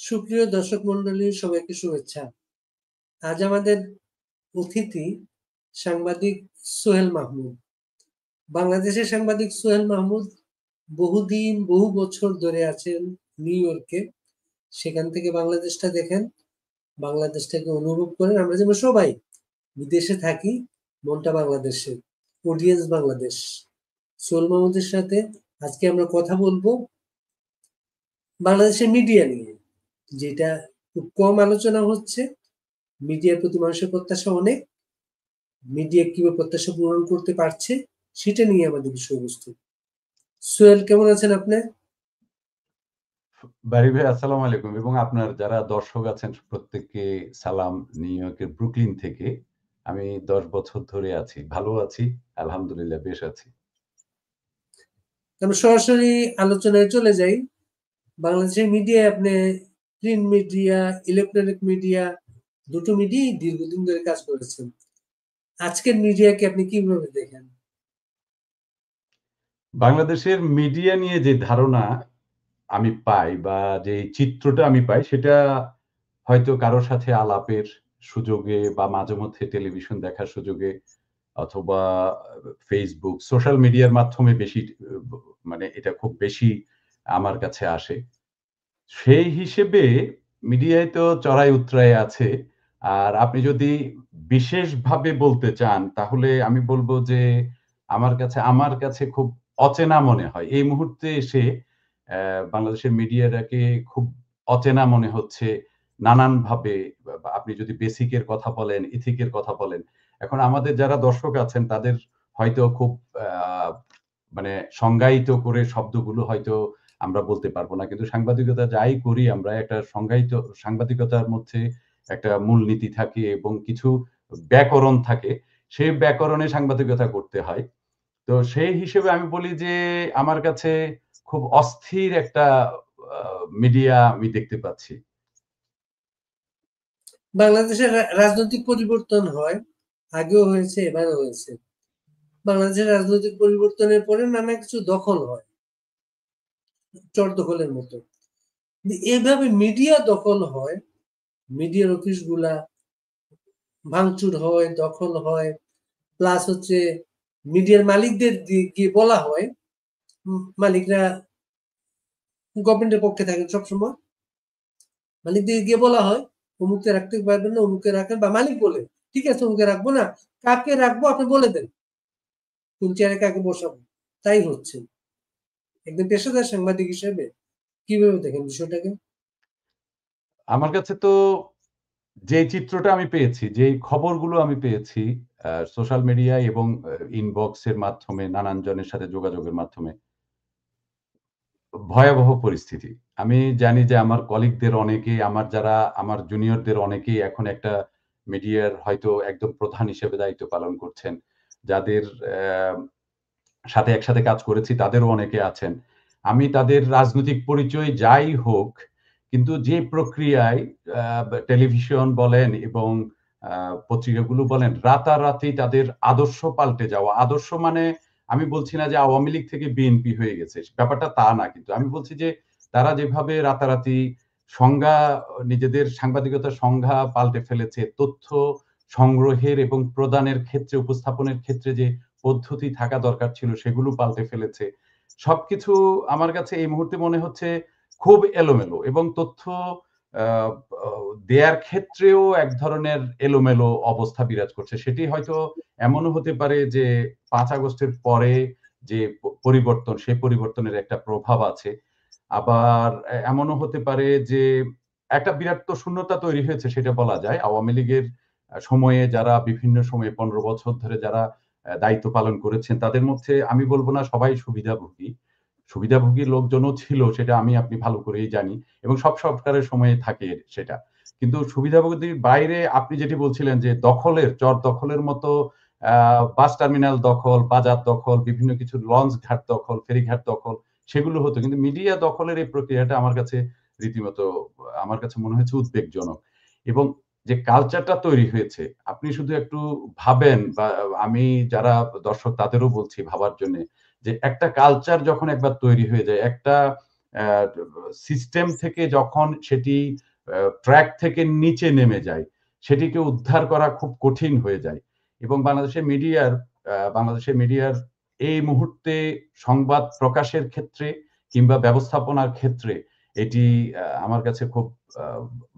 সুপ্রিয় দর্শক মন্ডলী, সবাইকে শুভেচ্ছা। আজ আমাদের অতিথি সাংবাদিক সোহেল মাহমুদ। বাংলাদেশের সাংবাদিক সোহেল মাহমুদ বহুদিন, বহু বছর ধরে আছেন নিউ ইয়র্কে। সেখান থেকে বাংলাদেশটা দেখেন, বাংলাদেশটাকে অনুভব করেন। আমরা যেমন সবাই বিদেশে থাকি, মনটা বাংলাদেশে, অডিয়েন্স বাংলাদেশ। সোহেল মাহমুদের সাথে আজকে আমরা কথা বলবো বাংলাদেশের মিডিয়া নিয়ে, যেটা খুব কম আলোচনা হচ্ছে। মিডিয়ার প্রতি মানুষের প্রত্যাশা অনেক, মিডিয়া কিভাবে প্রত্যাশা পূরণ করতে পারছে সেটা নিয়ে আমাদের বিষয়বস্তু। সোহেল, কেমন আছেন আপনি? বারি ভাই, আসসালামু আলাইকুম। এবং আপনার যারা দর্শক আছেন প্রত্যেককে সালাম। নিউ ইয়র্কের ব্রুকলিন থেকে আমি 10 বছর ধরে আছি, ভালো আছি, আলহামদুলিল্লাহ বেশ আছি। আমরা সরাসরি আলোচনায় চলে যাই। বাংলাদেশের মিডিয়ায় আপনি প্রিন্ট মিডিয়া, ইলেকট্রনিক মিডিয়া, দুটো মিডিয়াই দীর্ঘদিন ধরে কাজ করেছেন। আজকের মিডিয়াকে আপনি কিভাবে দেখেন? বাংলাদেশের মিডিয়া নিয়ে যে ধারণা আমি পাই বা যে চিত্রটা আমি পাই সেটা হয়তো কারো সাথে আলাপের সুযোগে বা মাঝে মধ্যে টেলিভিশন দেখার সুযোগে অথবা ফেসবুক, সোশ্যাল মিডিয়ার মাধ্যমে বেশি মানে এটা খুব বেশি আমার কাছে আসে। সেই হিসেবে মিডিয়ায় তো চড়াই উতরাই আছে। আর আপনি যদি বিশেষভাবে বলতে চান তাহলে আমি বলব যে আমার কাছে খুব অচেনা মনে হয়। এই মুহূর্তে এসে বাংলাদেশের মিডিয়াটাকে খুব অচেনা মনে হচ্ছে নানানভাবে। আপনি যদি বেসিক এর কথা বলেন, ইথিক এর কথা বলেন। এখন আমাদের যারা দর্শক আছেন তাদের হয়তো খুব আ মানে সংজ্ঞায়িত করে শব্দগুলো হয়তো আমরা বলতে পারব না। কিন্তু সাংবাদিকতা যাই করি আমরা একটা সংজ্ঞায়িত সাংবাদিকতার মধ্যে একটা মূলনীতি থাকে এবং কিছু ব্যাকরণ থাকে। সেই ব্যাকরণে সাংবাদিকতা করতে হয়। তো সেই হিসেবে আমি বলি যে আমার কাছে খুব অস্থির একটা আ মিডিয়া আমি দেখতে পাচ্ছি। বাংলাদেশের রাজনৈতিক পরিবর্তন হয়, আগেও হয়েছে, এবারও হয়েছে। বাংলাদেশের রাজনৈতিক পরিবর্তনের পরে নানা কিছু দখল হয়, চর দখলের মতো। এইভাবে মিডিয়া দখল হয়, মিডিয়ার অফিসগুলা ভাঙচুর হয়, দখল হয়, প্লাস হচ্ছে মিডিয়ার মালিকদের গিয়ে বলা হয়, মালিকরা গভর্নমেন্টের পক্ষে থাকেন সবসময়, মালিকদের গিয়ে বলা হয় অমুককে রাখতে পারবেন না, অমুককে রাখেন, বা মালিক বলে ঠিক আছে অমুকে রাখবো না, কাকে রাখবো আপনি বলে দেন, কোন চেয়ারে কাকে বসাবো। তাই হচ্ছে। একদম পেশাদার সাংবাদিক হিসেবে কিভাবে দেখেন বিষয়টাকে? আমার কাছে তো যে চিত্রটা আমি পেয়েছি, যেই খবরগুলো আমি পেয়েছি সোশ্যাল মিডিয়ায় এবং ইনবক্সের মাধ্যমে নানান জনের সাথে যোগাযোগের মাধ্যমে ভয়াবহ পরিস্থিতি। আমি জানি যে আমার কলিগদের অনেকেই আমার জুনিয়রদের অনেকেই এখন একটা মিডিয়ার হয়তো একদম প্রধান হিসেবে দায়িত্ব পালন করছেন। যাদের সাথে একসাথে কাজ করেছি তাদেরও অনেকে আছেন। আমি তাদের রাজনৈতিক পরিচয় যাই হোক, কিন্তু যে প্রক্রিয়ায় আ টেলিভিশন বলেন এবং আ পত্রিকাগুলো বলেন, রাতারাতি তাদের আদর্শ পাল্টে যাওয়া। আদর্শ মানে আমি বলছি না যে আওয়ামী লীগ থেকে বিএনপি হয়ে গেছে। ব্যাপারটা তা না কিন্তু। আমি বলছি যে তারা যেভাবে রাতারাতি সংজ্ঞা নিজেদের সাংবাদিকতার সংজ্ঞা পাল্টে ফেলেছে, তথ্য সংগ্রহের এবং প্রদানের ক্ষেত্রে, উপস্থাপনের ক্ষেত্রে যে পদ্ধতি থাকা দরকার ছিল সেগুলো পাল্টে ফেলেছে। সবকিছু আমার কাছে এই মুহূর্তে মনে হচ্ছে খুব এলোমেলো এবং তথ্য আ অ দেয়ার ক্ষেত্রেও এক ধরনের এলোমেলো অবস্থা বিরাজ করছে। সেটি হয়তো এমনও হতে পারে যে ৫ আগস্টের পরে যে পরিবর্তন, সেই পরিবর্তনের একটা প্রভাব আছে। আবার এমনও হতে পারে যে একটা বিরাট তো শূন্যতা তৈরি হয়েছে সেটা বলা যায়। আওয়ামী লীগের সময়ে যারা বিভিন্ন সময়ে ১৫ বছর ধরে যারা দায়িত্ব পালন করেছেন তাদের মধ্যে আমি বলব না সবাই সুবিধাভোগী। সুবিধাভোগী লোকজনও ছিল সেটা আমি আপনি ভালো করেই জানি এবং সব সরকারের সময়ে থাকে সেটা। কিন্তু সুবিধাভোগীর বাইরে আপনি যেটি বলছিলেন যে চর দখলের মতো আ বাস টার্মিনাল দখল, বাজার দখল, বিভিন্ন কিছু লঞ্চ ঘাট দখল, ফেরিঘাট দখল সেগুলো হতো। কিন্তু মিডিয়া দখলের এই প্রক্রিয়াটা আমার কাছে রীতিমতো আমার কাছে মনে হয়েছে উদ্বেগজনক। এবং যে কালচারটা তৈরি হয়েছে, আপনি শুধু একটু ভাবেন বা আমি যারা দর্শক তাদেরও বলছি ভাবার জন্যে, যে একটা কালচার যখন একবার তৈরি হয়ে যায়, একটা সিস্টেম থেকে যখন সেটি ট্র্যাক থেকে নিচে নেমে যায়, সেটিকে উদ্ধার করা খুব কঠিন হয়ে যায়। এবং বাংলাদেশের মিডিয়ার এই মুহূর্তে সংবাদ প্রকাশের ক্ষেত্রে কিংবা ব্যবস্থাপনার ক্ষেত্রে এটি আমার কাছে খুব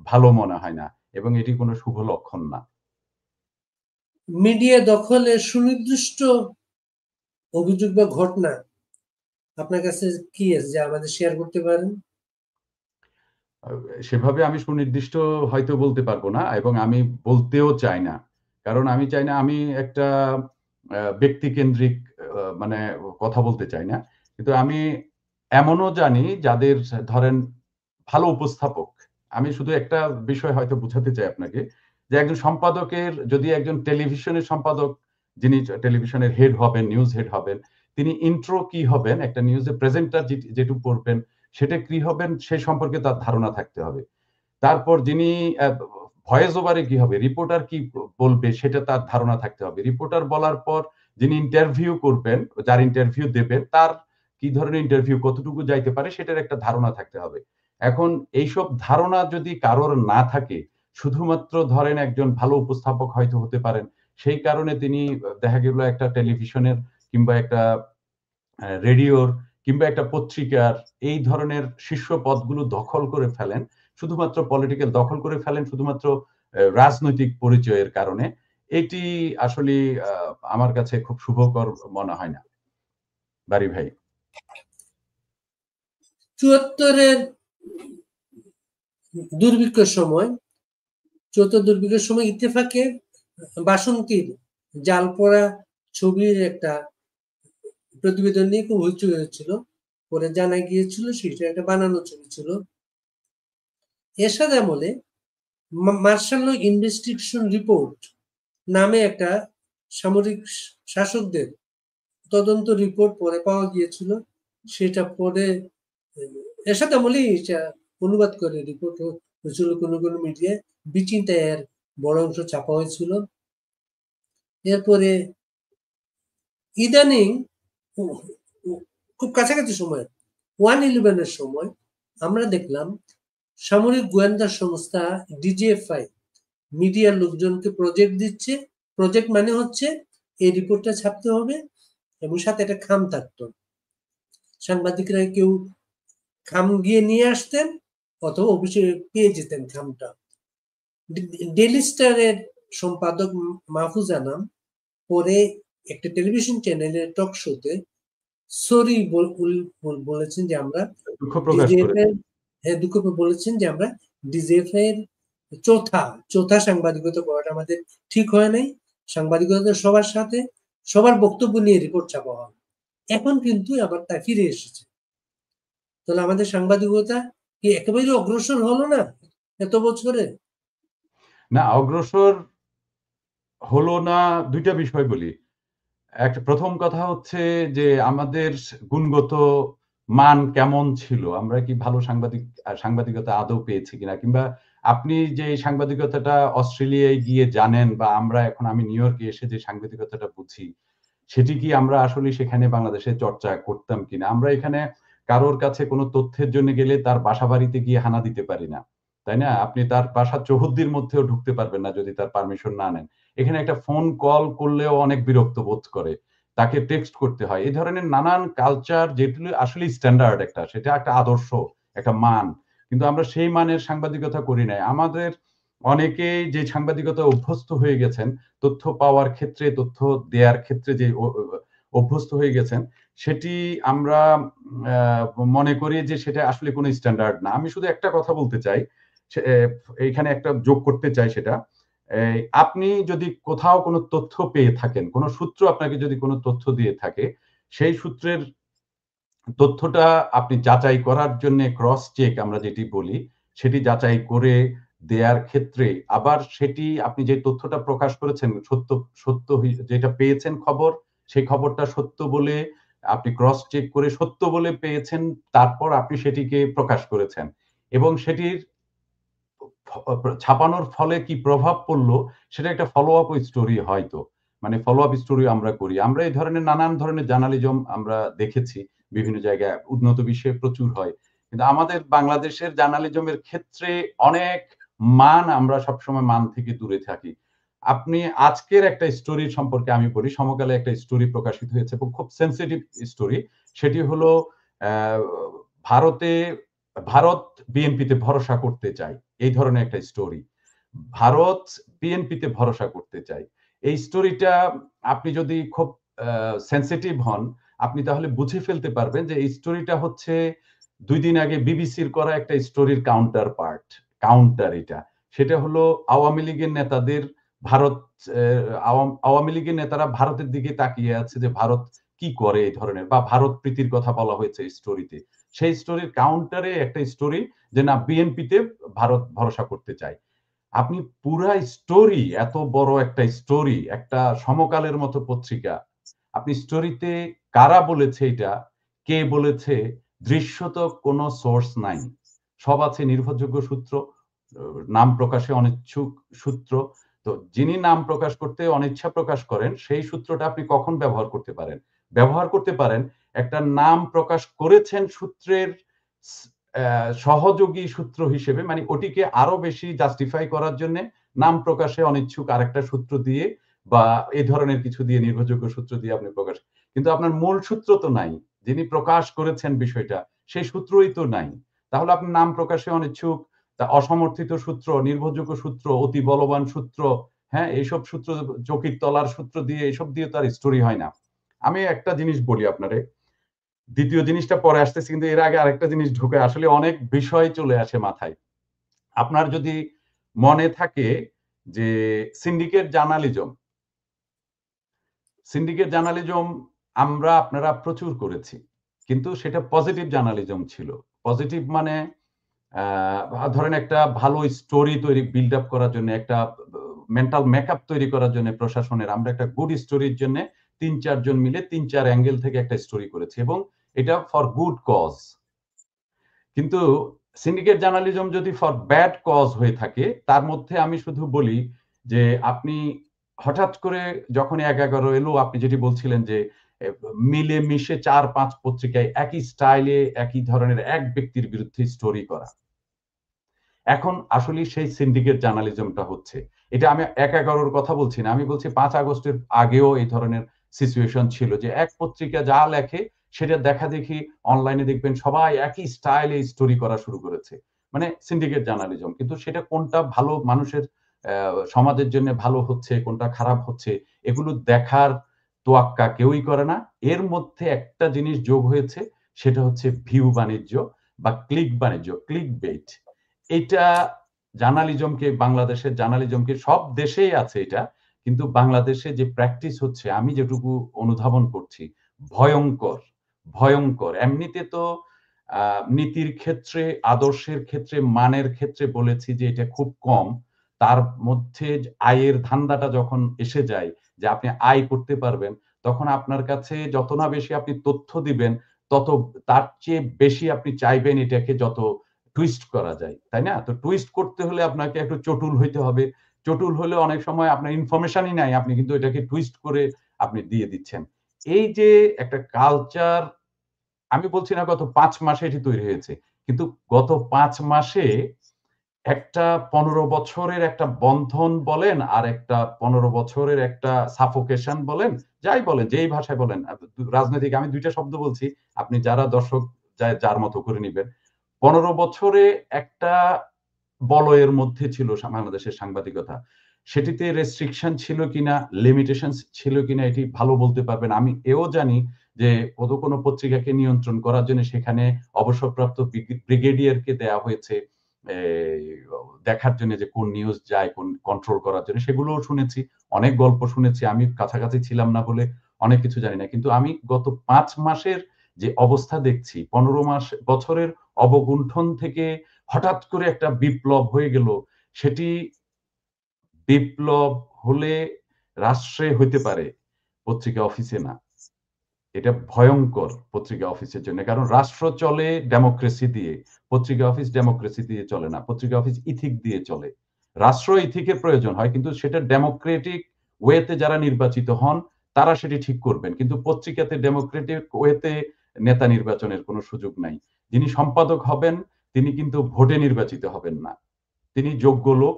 ভালো মনে হয় না, এবং এটি কোনো শুভ লক্ষণ না। মিডিয়া দখলের সুনির্দিষ্ট অভিযোগ বা ঘটনা আপনার কাছে কি আছে যা আমাদের শেয়ার করতে পারেন? সেভাবে আমি সুনির্দিষ্ট হয়তো বলতে পারবো না, এবং আমি বলতেও চাই না। কারণ আমি চাই না, আমি একটা ব্যক্তিকেন্দ্রিক মানে কথা বলতে চাই না। কিন্তু আমি এমনও জানি যাদের ধরেন ভালো উপস্থাপক। আমি শুধু একটা বিষয় হয়তো বুঝাতে চাই আপনাকে, যে একজন সম্পাদকের, যদি একজন টেলিভিশনের সম্পাদক, যিনি টেলিভিশনের হেড হবেন, নিউজ হেড হবেন, তিনি ইন্ট্রো কি হবেন, একটা নিউজের প্রেজেন্টার যেটুকু করবেন, সেটা কি হবেন সে সম্পর্কে তার ধারণা থাকতে হবে। তারপর যিনি ভয়েস ওভারে কি হবে, রিপোর্টার কি বলবে, সেটা তার ধারণা থাকতে হবে। রিপোর্টার বলার পর যিনি ইন্টারভিউ করবেন, যার ইন্টারভিউ দেবেন, তার কি ধরনের ইন্টারভিউ কতটুকু যাইতে পারে সেটার একটা ধারণা থাকতে হবে। এখন এইসব ধারণা যদি কারোর না থাকে, শুধুমাত্র ধরেন একজন ভালো উপস্থাপক হয়তো হতে পারেন, সেই কারণে তিনি দেখা গেল একটা টেলিভিশনের কিংবা একটা রেডিওর কিংবা একটা পত্রিকার এই ধরনের শীর্ষ পদগুলো দখল করে ফেলেন, শুধুমাত্র পলিটিক্যাল দখল করে ফেলেন শুধুমাত্র রাজনৈতিক পরিচয়ের কারণে। এটি আসলে আমার কাছে খুব শুভকর মনে হয় না। বারী ভাই। ৭৪-এর দুর্ভিক্ষের সময়, ৭৪ দুর্ভিক্ষের সময় ইত্তেফাকের বাসন্তীর জাল পড়া ছবির একটা প্রতিবেদন নিয়ে খুব হইচই হয়েছিল। পরে জানা গিয়েছিল সেটা একটা বানানো ছবি ছিল। এরশাদ আমলে মার্শাল ল ইনভেস্টিগেশন রিপোর্ট নামে একটা সামরিক শাসকদের তদন্ত রিপোর্ট পরে পাওয়া গিয়েছিল। সেটা পরে এরশাদ আমলেই এটা অনুবাদ করে রিপোর্ট হয়েছিল কোনো কোনো মিডিয়ায়। বিচিন্তায় এর বড় অংশ ছাপা হয়েছিল। এরপরে ইদানিং খুব কাছাকাছি সময় 1/11 এর সময় আমরা দেখলাম সামরিক গোয়েন্দা সংস্থা ডিজিএফআই মিডিয়ার লোকজনকে প্রজেক্ট দিচ্ছে। প্রজেক্ট মানে হচ্ছে এই রিপোর্টটা ছাপতে হবে এবং সাথে একটা খাম থাকতো। সাংবাদিকরা কেউ খাম গিয়ে নিয়ে আসতেন অথবা অফিসে পেয়ে যেতেন খামটা। ডেইলি স্টারের সম্পাদক মাহফুজ আনাম পরে একটা টেলিভিশন চ্যানেলের টক শোতে সরি বলেছেন যে আমরা দুঃখ প্রকাশ করেন। দুঃখ বলেছেন যে আমরা ডিজিএফ এর চৌথা সাংবাদিকতা করাটা আমাদের ঠিক হয় নাই। সাংবাদিকতা সবার সাথে সবার বক্তব্য নিয়ে রিপোর্ট ছাপা হয়। এখন কিন্তু আবার তা ফিরে এসেছে। তাহলে আমাদের সাংবাদিকতা কি একেবারে অগ্রসর হলো না এত বছরে? না, অগ্রসর হলো না, দুইটা বিষয় বলি। একটা প্রথম কথা হচ্ছে যে আমাদের গুণগত মান কেমন ছিল? আমরা কি ভালো সাংবাদিকতা আদৌ পেয়েছি কিনা? কিংবা আপনি যে সাংবাদিকতাটা অস্ট্রেলিয়ায় গিয়ে জানেন, বা আমি নিউ ইয়র্কে এসে যে সাংবাদিকতাটা বুঝি, সেটি কি আমরা আসলে সেখানে বাংলাদেশে চর্চা করতাম কিনা? আমরা এখানে কারোর কাছে কোনো তথ্যের জন্য গেলে তার বাসাবাড়িতে গিয়ে হানা দিতে পারি না। তাই না? আপনি তার বাসার চৌহদ্দির মধ্যেও ঢুকতে পারবেন না যদি তার পারমিশন না নেন। এখানে একটা ফোন কল করলেও অনেক বিরক্ত বোধ করে। তাকে টেক্সট করতে হয়। এই ধরনের নানান কালচার যেগুলো আসলেই স্ট্যান্ডার্ড সেটা একটা আদর্শ, একটা মান। কিন্তু আমরা সেই মানের সাংবাদিকতা করি নাই। আমাদের অনেকেই যে সাংবাদিকতায় অভ্যস্ত হয়ে গেছেন, তথ্য পাওয়ার ক্ষেত্রে, তথ্য দেয়ার ক্ষেত্রে যে অভ্যস্ত হয়ে গেছেন, সেটি আমরা মনে করি যে সেটা আসলে কোনো স্ট্যান্ডার্ড না। আমি শুধু একটা কথা বলতে চাই, এইখানে একটা যোগ করতে চাই সেটা। আপনি যদি কোথাও কোনো তথ্য পেয়ে থাকেন, কোনো সূত্র আপনাকে যদি কোনো তথ্য দিয়ে থাকে, সেই সূত্রের তথ্যটা আপনি যাচাই করার জন্যে ক্রস চেক আমরা যেটি বলি, সেটি যাচাই করে দেয়ার ক্ষেত্রে আবার সেটি আপনি যে তথ্যটা প্রকাশ করেছেন সত্য যেটা পেয়েছেন খবর, সেই খবরটা সত্য বলে আপনি ক্রস চেক করে সত্য বলে পেয়েছেন, তারপর আপনি সেটিকে প্রকাশ করেছেন। এবং সেটির ছাপানোর ফলে কি প্রভাব পড়লো, সেটা একটা ফলো আপ স্টোরি হয়তো। মানে ফলো আপ স্টোরি আমরা করি। আমরা এই ধরনের নানান ধরনের জার্নালিজম আমরা দেখেছি বিভিন্ন জায়গায়, উন্নত বিশ্বে প্রচুর হয়। কিন্তু আমাদের বাংলাদেশের জার্নালিজমের ক্ষেত্রে অনেক আমরা সবসময় মান থেকে দূরে থাকি। আপনি আজকের একটা স্টোরি সম্পর্কে আমি বলি, সমকালে একটা স্টোরি প্রকাশিত হয়েছে এবং খুব সেনসিটিভ স্টোরি। সেটি হলো আহ, ভারতে ভারত বিএনপিতে ভরসা করতে চায়, এই ধরনের একটা স্টোরি। ভারত বিএনপিতে ভরসা করতে চায়, এই স্টোরিটা আপনি যদি খুব সেনসিটিভ হন, আপনি তাহলে বুঝে ফেলতে পারবেন যে এই স্টোরিটা হচ্ছে ২ দিন আগে বিবিসির করা একটা স্টোরির কাউন্টার এটা। সেটা হলো আওয়ামী লীগের নেতাদের ভারত আওয়ামী লীগের নেতারা ভারতের দিকে তাকিয়ে আছে যে ভারত কি করে এই ধরনের, বা ভারত প্রীতির কথা বলা হয়েছে স্টোরিতে। সেই স্টোরির কাউন্টারে একটা স্টোরি যে না, বিএনপিতে ভারত ভরসা করতে চায়। আপনি পুরা স্টোরি, এত বড় একটা স্টোরি, একটা সমকালের মতো পত্রিকা, আপনি স্টোরিতে কারা বলেছে এটা, কে বলেছে, দৃশ্যত কোনো সোর্স নাই। সব আছে নির্ভরযোগ্য সূত্র, নাম প্রকাশে অনিচ্ছুক সূত্র। তো যিনি নাম প্রকাশ করতে অনিচ্ছা প্রকাশ করেন, সেই সূত্রটা আপনি কখন ব্যবহার করতে পারেন? ব্যবহার করতে পারেন একটা নাম প্রকাশ করেছেন সূত্রের সহযোগী সূত্র হিসেবে, মানে ওটিকে আরো বেশি জাস্টিফাই করার জন্য নাম প্রকাশে অনিচ্ছুক আরেকটা সূত্র দিয়ে বা এই ধরনের কিছু দিয়ে, নির্ভরযোগ্য সূত্র দিয়ে আপনি প্রকাশ। কিন্তু আপনার মূল সূত্র তো নাই, যিনি প্রকাশ করেছেন বিষয়টা সেই সূত্রই তো নাই। তাহলে আপনি নাম প্রকাশে অনিচ্ছুক, তা অসমর্থিত সূত্র, নির্ভরযোগ্য সূত্র, অতি বলবান সূত্র, হ্যাঁ, এইসব সূত্র, চকির তলার সূত্র দিয়ে, এইসব দিয়ে তার স্টোরি হয় না। আমি একটা জিনিস বলি আপনারে, দ্বিতীয় জিনিসটা পরে আসতেছে, কিন্তু এর আগে আরেকটা জিনিস ঢুকে, আসলে অনেক বিষয় চলে আসে মাথায়। আপনার যদি মনে থাকে যে সিন্ডিকেট জার্নালিজম, আপনারা প্রচুর করেছি, কিন্তু সেটা পজিটিভ জার্নালিজম ছিল। পজিটিভ মানে ধরেন একটা ভালো স্টোরি বিল্ড আপ করার জন্য, একটা মেন্টাল মেকআপ তৈরি করার জন্য প্রশাসনের, আমরা একটা গুড স্টোরির জন্য ৩-৪ জন মিলে ৩-৪ অ্যাঙ্গেল থেকে একটা স্টোরি করেছি এবং এটা ফর গুড কজ। কিন্তু সিন্ডিকেট জার্নালিজম যদি ফর ব্যাড কজ হয়ে থাকে, তার মধ্যে আমি শুধু বলি যে আপনি হঠাৎ করে যখন ১-১১ এলো, আপনি যেটি বলছিলেন যে মিলে মিশে ৪-৫ পত্রিকায় একই স্টাইলে একই ধরনের এক ব্যক্তির বিরুদ্ধে স্টোরি করা, এখন আসলে সেই সিন্ডিকেট জার্নালিজমটা হচ্ছে। এটা আমি ১-১১ কথা বলছি না, আমি বলছি ৫ আগস্টের আগেও এই ধরনের সিচুয়েশন ছিল যে এক পত্রিকা যা লেখে সেটা দেখা দেখি অনলাইনে দেখবেন সবাই একই স্টাইলে স্টোরি করা শুরু করেছে, মানে সিন্ডিকেট জার্নালিজম। কিন্তু সেটা কোনটা ভালো, মানুষের সমাজের জন্য ভালো হচ্ছে, কোনটা খারাপ হচ্ছে, এগুলো দেখার তোয়াক্কা কেউই করে না। এর মধ্যে একটা জিনিস যোগ হয়েছে, সেটা হচ্ছে ভিউ বাণিজ্য বা ক্লিক বাণিজ্য, ক্লিক বেট। এটা জার্নালিজমকে, বাংলাদেশের জার্নালিজমকে, সব দেশেই আছে এটা, কিন্তু বাংলাদেশে যে প্র্যাকটিস হচ্ছে, আমি যেটুকু অনুধাবন করছি, ভয়ঙ্কর, ভয়ঙ্কর। এমনিতে তো নীতির ক্ষেত্রে, আদর্শের ক্ষেত্রে, মানের ক্ষেত্রে বলেছি যে এটা খুব কম। তার মধ্যে আয়ের ধান্দাটা যখন এসে যায়, যে আপনি আয় করতে পারবেন, তখন আপনার কাছে যত না বেশি আপনি তথ্য দিবেন, তত তার চেয়ে বেশি আপনি চাইবেন এটাকে যত টুইস্ট করা যায়, তাই না? তো টুইস্ট করতে হলে আপনাকে একটু চটুল হইতে হবে। চটুল হলে অনেক সময় আপনার ইনফরমেশনই নাই, আপনি কিন্তু এটাকে টুইস্ট করে আপনি দিয়ে দিচ্ছেন। এই যে একটা কালচার, আমি বলছি না গত ৫ মাসে এটি তৈরি হয়েছে। কিন্তু গত ৫ মাসে একটা ১৫ বছরের একটা বন্ধন বলেন, আর একটা ১৫ বছরের একটা সাফোকেশন বলেন, যাই বলেন, যেই ভাষায় বলেন, রাজনৈতিক, আমি ২ টা শব্দ বলছি, আপনি যারা দর্শক যার মতো করে নিবেন। ১৫ বছরে একটা বলয়ের মধ্যে ছিল বাংলাদেশের সাংবাদিকতা। সেটিতে রেস্ট্রিকশন ছিল কিনা, লিমিটেশনস ছিল কিনা, এটি ভালো বলতে পারবেন। আমি এও জানি যে কোনো পত্রিকাকে নিয়ন্ত্রণ করার জন্য সেখানে অবসরপ্রাপ্ত ব্রিগেডিয়ারকে দেয়া হয়েছে দেখার জন্য যে কোন নিউজ যায়, কোন কন্ট্রোল করার জন্য, সেগুলোও শুনেছি। অনেক গল্প শুনেছি। আমি কাছাকাছি ছিলাম না বলে অনেক কিছু জানি না। কিন্তু আমি গত ৫ মাসের যে অবস্থা দেখছি, ১৫ বছরের অবগুণ্ঠন থেকে হঠাৎ করে একটা বিপ্লব হয়ে গেল। সেটি বিপ্লব হলে রাষ্ট্রে হইতে পারে, পত্রিকা অফিসে না। এটা ভয়ংকর পত্রিকা অফিসের জন্য। কারণ রাষ্ট্র চলে ডেমোক্রেসি দিয়ে। পত্রিকা অফিস ডেমোক্রেসি দিয়ে চলে না। পত্রিকা অফিস ইথিক দিয়ে চলে। রাষ্ট্র ইথিকের প্রয়োজন হয়, কিন্তু সেটা ডেমোক্রেটিক ওয়েতে যারা নির্বাচিত হন তারা সেটি ঠিক করবেন। কিন্তু পত্রিকাতে ডেমোক্রেটিক ওয়েতে নেতা নির্বাচনের কোনো সুযোগ নাই। যিনি সম্পাদক হবেন তিনি কিন্তু ভোটে নির্বাচিত হবেন না। তিনি যোগ্য লোক,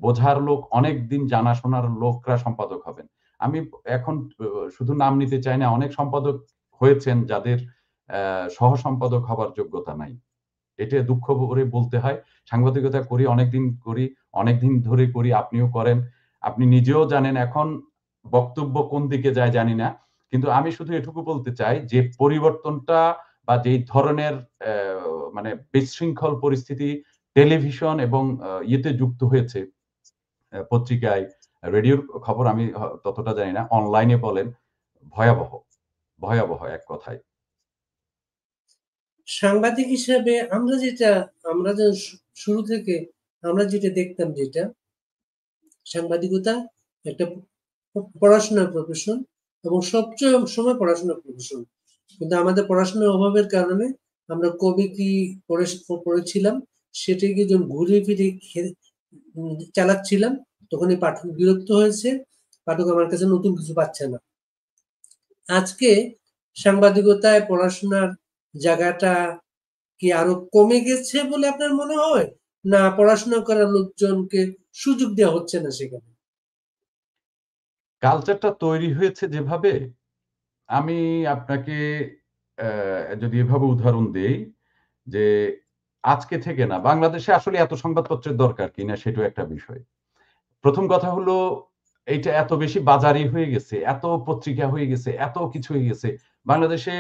বোঝার লোক, অনেক দিন জানাশোনার লোকরা সম্পাদক হবেন। আমি এখন শুধু নাম নিতে চাই না, অনেক সম্পাদক হয়েছেন যাদের সহ সম্পাদক হবার যোগ্যতা নাই। এটা দুঃখ করে বলতে হয়। সাংবাদিকতা করি, অনেকদিন ধরে করি, আপনিও করেন। আপনি নিজেও জানেন এখন বক্তব্য কোন দিকে যায় জানি না। কিন্তু আমি শুধু এটুকু বলতে চাই যে পরিবর্তনটা বা যেই ধরনের মানে বিশৃঙ্খল পরিস্থিতি টেলিভিশন এবং ইয়েতে যুক্ত হয়েছে, পত্রিকায়, রেডিওর খবর আমি ততটা জানি না। অনলাইনে বলেন, ভয়াবহ, ভয়াবহ এক কথায়। সাংবাদিক হিসেবে আমরা যে শুরু থেকে আমরা যেটা দেখতাম, যেটা সাংবাদিকতা একটা পড়াশোনার প্রফেশন এবং সবচেয়ে সময় পড়াশোনার প্রফেশন। কিন্তু আমাদের পড়াশোনার অভাবের কারণে আমরা কবে কি পড়েছিলাম সেটাকে যখন ঘুরে ফিরে চালাচ্ছিলাম, তখনই পাঠক বিরক্ত হয়েছে, পাঠক আমার কাছে নতুন কিছু পাচ্ছে না। আজকে সাংবাদিকতায় পড়াশোনার জায়গাটা কি আরো কমে গেছে বলে আপনার মনে হয়, না পড়াশোনা করার লোকজনকে সুযোগ দেওয়া হচ্ছে না সেখানে? কালচারটা তৈরি হয়েছে যেভাবে, আমি আপনাকে যদি এভাবে উদাহরণ দেই যে আজকে থেকে না, বাংলাদেশে আসলে এত সংবাদপত্রের দরকার কিনা সেটাও একটা বিষয়। প্রথম কথা হলো, এইটা এত বেশি বাজারি হয়ে গেছে, এত পত্রিকা হয়ে গেছে, এত কিছু হয়ে গেছে। বাংলাদেশে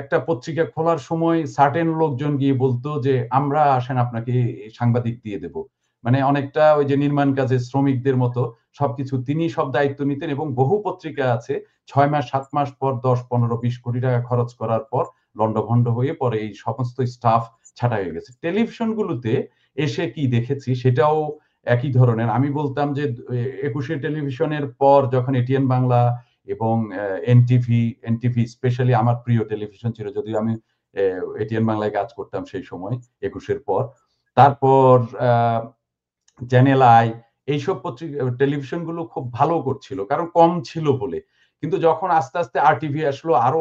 একটা পত্রিকা খোলার সময় সার্টেন লোকজন গিয়ে বলতো যে আমরা আসেন আপনাকে সাংবাদিক দিয়ে দেব। মানে অনেকটা ওই যে নির্মাণ কাজের শ্রমিকদের মতো সবকিছু তিনি সব দায়িত্ব নিতেন, এবং বহু পত্রিকা আছে ৬ মাস ৭ মাস পর ১০, ১৫, ২০ কোটি টাকা খরচ করার পর লন্ডভন্ড হয়ে পরে এই সমস্ত স্টাফ ছাঁটাই হয়ে গেছে। টেলিভিশনগুলোতে এসে কি দেখেছি সেটাও একই ধরনের। আমি বলতাম যে ২১শে টেলিভিশনের পর যখন এটিএন বাংলা এবং এনটিভি স্পেশালি আমার প্রিয় টেলিভিশন ছিল, যদিও আমি এটিএন বাংলায় কাজ করতাম সেই সময় ২১এর পর। তারপর চ্যানেল আই, এইসব টেলিভিশনগুলো খুব ভালো করছিল, কারণ কম ছিল বলে। কিন্তু যখন আস্তে আস্তে আরটিভি আসলো, আরো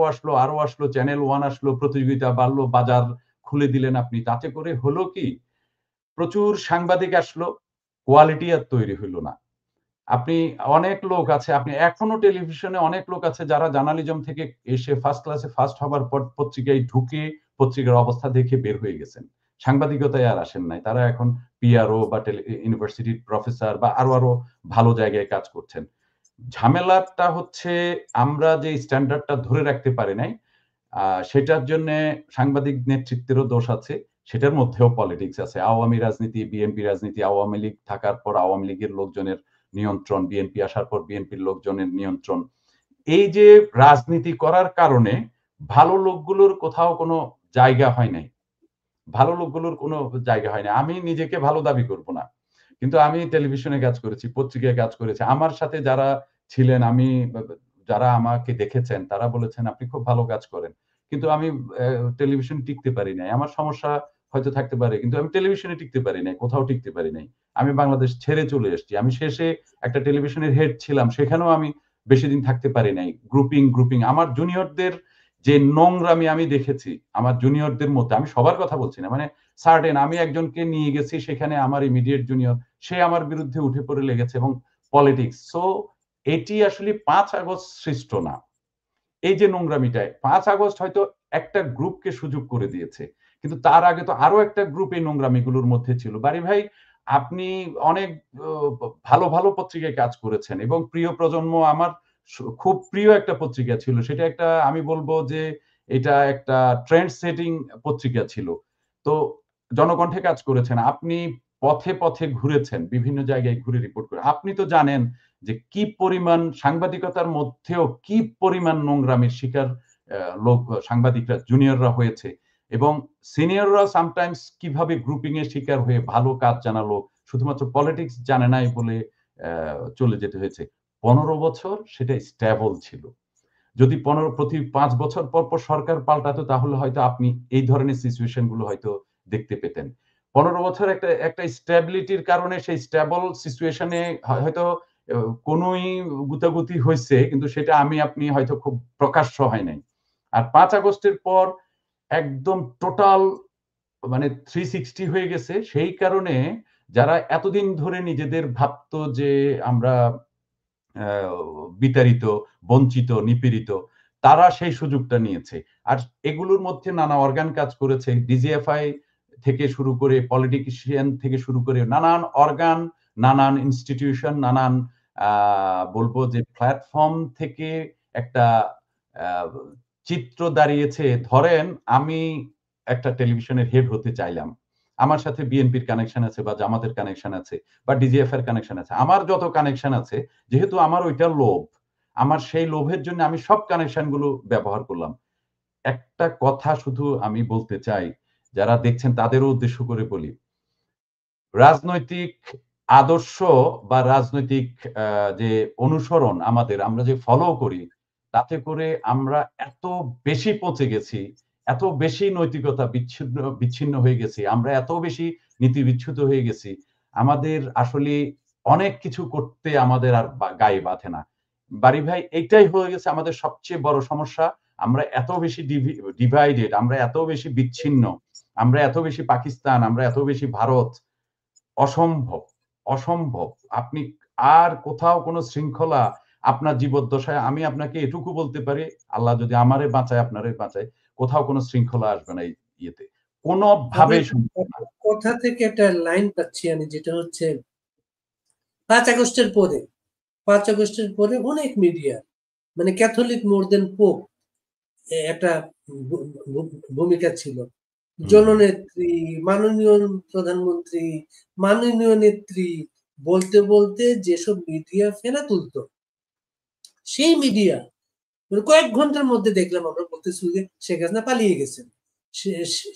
আসলো, চ্যানেল ওয়ান আসলো, প্রতিযোগিতা বাড়লো, বাজার খুলে দিলেন আপনি। তাতে করে হলো কি, প্রচুর সাংবাদিক আসলো, কোয়ালিটি আর তৈরি হইল না। আপনি অনেক লোক আছে, আপনি এখনো টেলিভিশনে অনেক লোক আছে যারা জার্নালিজম থেকে এসে ফার্স্ট ক্লাসে ফার্স্ট হবার পর পত্রিকায় ঢুকে পত্রিকার অবস্থা দেখে বের হয়ে গেছেন। সাংবাদিকতায় আর আসেন নাই। তারা এখন পিআরও বা ইউনিভার্সিটির প্রফেসর বা আরো ভালো জায়গায় কাজ করছেন। ঝামেলাটা হচ্ছে আমরা যে স্ট্যান্ডার্ডটা ধরে রাখতে পারি নাই, সেটার জন্যে সাংবাদিক নেতৃত্বেরও দোষ আছে। সেটার মধ্যেও পলিটিক্স আছে। আওয়ামী রাজনীতি, বিএনপি রাজনীতি, আওয়ামী লীগ থাকার পর আওয়ামী লীগের লোকজনের নিয়ন্ত্রণ, বিএনপি আসার পর বিএনপির লোকজনের নিয়ন্ত্রণ। এই যে রাজনীতি করার কারণে ভালো লোকগুলোর কোথাও কোনো জায়গা হয় নাই। ভালো লোকগুলোর কোনো জায়গা হয় না। আমি নিজেকে ভালো দাবি করব না। কিন্তু আমি টেলিভিশনে কাজ করেছি, পত্রিকায় কাজ করেছি। আমার সাথে যারা ছিলেন, যারা আমাকে দেখেছেন তারা বলেছেন আপনি খুব ভালো কাজ করেন। কিন্তু আমি টেলিভিশনে টিকতে পারি নাই। আমার সমস্যা হয়তো থাকতে পারে, কিন্তু আমি টেলিভিশনে টিকতে পারি নাই, কোথাও টিকতে পারি নাই। আমি বাংলাদেশ ছেড়ে চলে এসেছি। আমি শেষে একটা টেলিভিশনের হেড ছিলাম, সেখানেও আমি বেশিদিন থাকতে পারি নাই। গ্রুপিং আমার জুনিয়রদের যে নোংরামি আমি দেখেছি, আমার জুনিয়রদের মধ্যে, আমি সবার কথা বলছি না, মানে সার্টেন, আমি একজনকে নিয়ে গেছি সেখানে, আমার ইমিডিয়েট জুনিয়র, সে আমার বিরুদ্ধে উঠে পড়ে লেগেছে, এবং পলিটিক্স। সো এটি আসলে ৫ আগস্ট সৃষ্ট না। এই যে নোংরামিটায় ৫ আগস্ট হয়তো একটা গ্রুপকে সুযোগ করে দিয়েছে, কিন্তু তার আগে তো আরো একটা গ্রুপ এই নোংরামিগুলোর মধ্যে ছিল। বারি ভাই, আপনি অনেক ভালো পত্রিকায় কাজ করেছেন, এবং প্রিয় প্রজন্ম আমার খুব প্রিয় একটা পত্রিকা ছিল। সেটা একটা, আমি বলবো যে এটা একটা ট্রেন্ড সেটিং পত্রিকা ছিল। তো জনকণ্ঠে কাজ করেছেন, আপনি পথে পথে ঘুরেছেন, বিভিন্ন জায়গায় ঘুরে রিপোর্ট করে আপনি তো জানেন যে কি পরিমাণ সাংবাদিকতার মধ্যেও কি পরিমাণ নোংরামির শিকার লোক, সাংবাদিকরা, জুনিয়ররা হয়েছে, এবং সিনিয়ররা সামটাইমস কিভাবে গ্রুপিং এর শিকার হয়ে ভালো কাজ জানা লোক শুধুমাত্র পলিটিক্স জানে নাই বলে চলে যেতে হয়েছে। ১৫ বছর সেটা স্টেবল ছিল। যদি প্রতি ৫ বছর পর পর সরকার পাল্টাতো, তাহলে হয়তো আপনি এই ধরনের সিচুয়েশন গুলো হয়তো দেখতে পেতেন। ১৫ বছর একটা স্টেবিলিটির কারণে সেই স্টেবল সিচুয়েশনে হয়তো কোনই গুতাগুতি হইছে, কিন্তু সেটা আমি আপনি হয়তো খুব প্রকাশ্য হয় নাই। আর ৫ আগস্টের পর একদম টোটাল মানে 360 হয়ে গেছে। সেই কারণে যারা এতদিন ধরে নিজেদের ভাবতো যে আমরা বিতাড়িত, বঞ্চিত, নিপীড়িত, তারা সেই সুযোগটা নিয়েছে। আর এগুলোর মধ্যে নানা অর্গান কাজ করেছে। ডিজিএফআই থেকে শুরু করে, পলিটিশিয়ান থেকে শুরু করে নানান অর্গান, নানান ইনস্টিটিউশন, নানান বলবো যে প্ল্যাটফর্ম থেকে একটা আ চিত্র দাঁড়িয়েছে। ধরেন আমি একটা টেলিভিশনের হেড হতে চাইলাম। আমার সাথে বিএনপির কানেকশন আছে বা জামাতের কানেকশন আছে বা ডিজিএফ এর কানেকশন আছে। আমার যত কানেকশন আছে, যেহেতু আমার ওইটা লোভ, আমার সেই লোভের জন্য আমি সব কানেকশন গুলো ব্যবহার করলাম। একটা কথা শুধু আমি বলতে চাই, যারা দেখছেন তাদেরও উদ্দেশ্য করে বলি। রাজনৈতিক আদর্শ বা রাজনৈতিক আ যে অনুসরণ আমাদের, আমরা যে ফলো করি, তাতে করে আমরা এত বেশি পচে গেছি, এত বেশি নৈতিকতা বিচ্ছিন্ন হয়ে গেছি, আমরা এত বেশি নীতিবিচ্যুত হয়ে গেছি, আমাদের আসলে অনেক কিছু করতে আমাদের আর গায়ে বাধে না। বারি ভাই, এইটাই হয়ে গেছে আমাদের সবচেয়ে বড় সমস্যা। আমরা এত বেশি ডিভাইডেড, আমরা এত বেশি বিচ্ছিন্ন, আমরা এত বেশি পাকিস্তান, আমরা এত বেশি ভারত, অসম্ভব, অসম্ভব। আপনি আর কোথাও কোন শৃঙ্খলা আপনার জীবদ্দশায়, আমি আপনাকে এটুকু বলতে পারি, আল্লাহ যদি আমারে বাঁচায়, আপনারে বাঁচায়, কোথাও কোন শৃঙ্খলা আসবে না এই ইয়েতে। আপনার কোনভাবেই সম্ভব না। কথা থেকে একটা লাইন পাচ্ছি আমি, যেটা হচ্ছে 5 আগস্টের পরে 5 আগস্টের পরে অনেক মিডিয়া, মানে ক্যাথলিক মোর দেন পোপ একটা ভূমিকা ছিল। জননেত্রী, মাননীয় প্রধানমন্ত্রী, মাননীয় নেত্রী বলতে বলতে যেসব মিডিয়া ফেনা তুলতো, সেই মিডিয়া কয়েক ঘন্টার মধ্যে দেখলাম আমরা বলতেছি যে শেখ হাসিনা পালিয়ে গেছেন।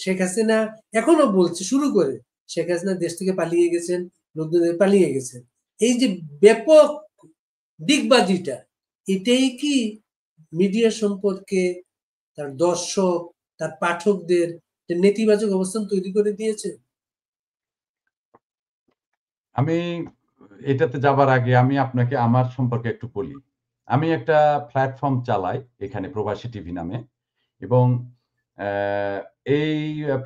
শেখ হাসিনা এখনো বলছে শুরু করে শেখ হাসিনা দেশ থেকে পালিয়ে গেছেন, লোকজন পালিয়ে গেছেন। এই যে ব্যাপক দিগবাজিটা, এটাই কি মিডিয়া সম্পর্কে তার দর্শক, তার পাঠকদের নেতিবাচক অবস্থান তৈরি করে দিয়েছে? আমি এটাতে যাবার আগে আমি আপনাকে আমার সম্পর্কে একটু বলি। আমি একটা প্ল্যাটফর্ম চালাই এখানে, প্রবাসী টিভি নামে, এবং অ্যা এই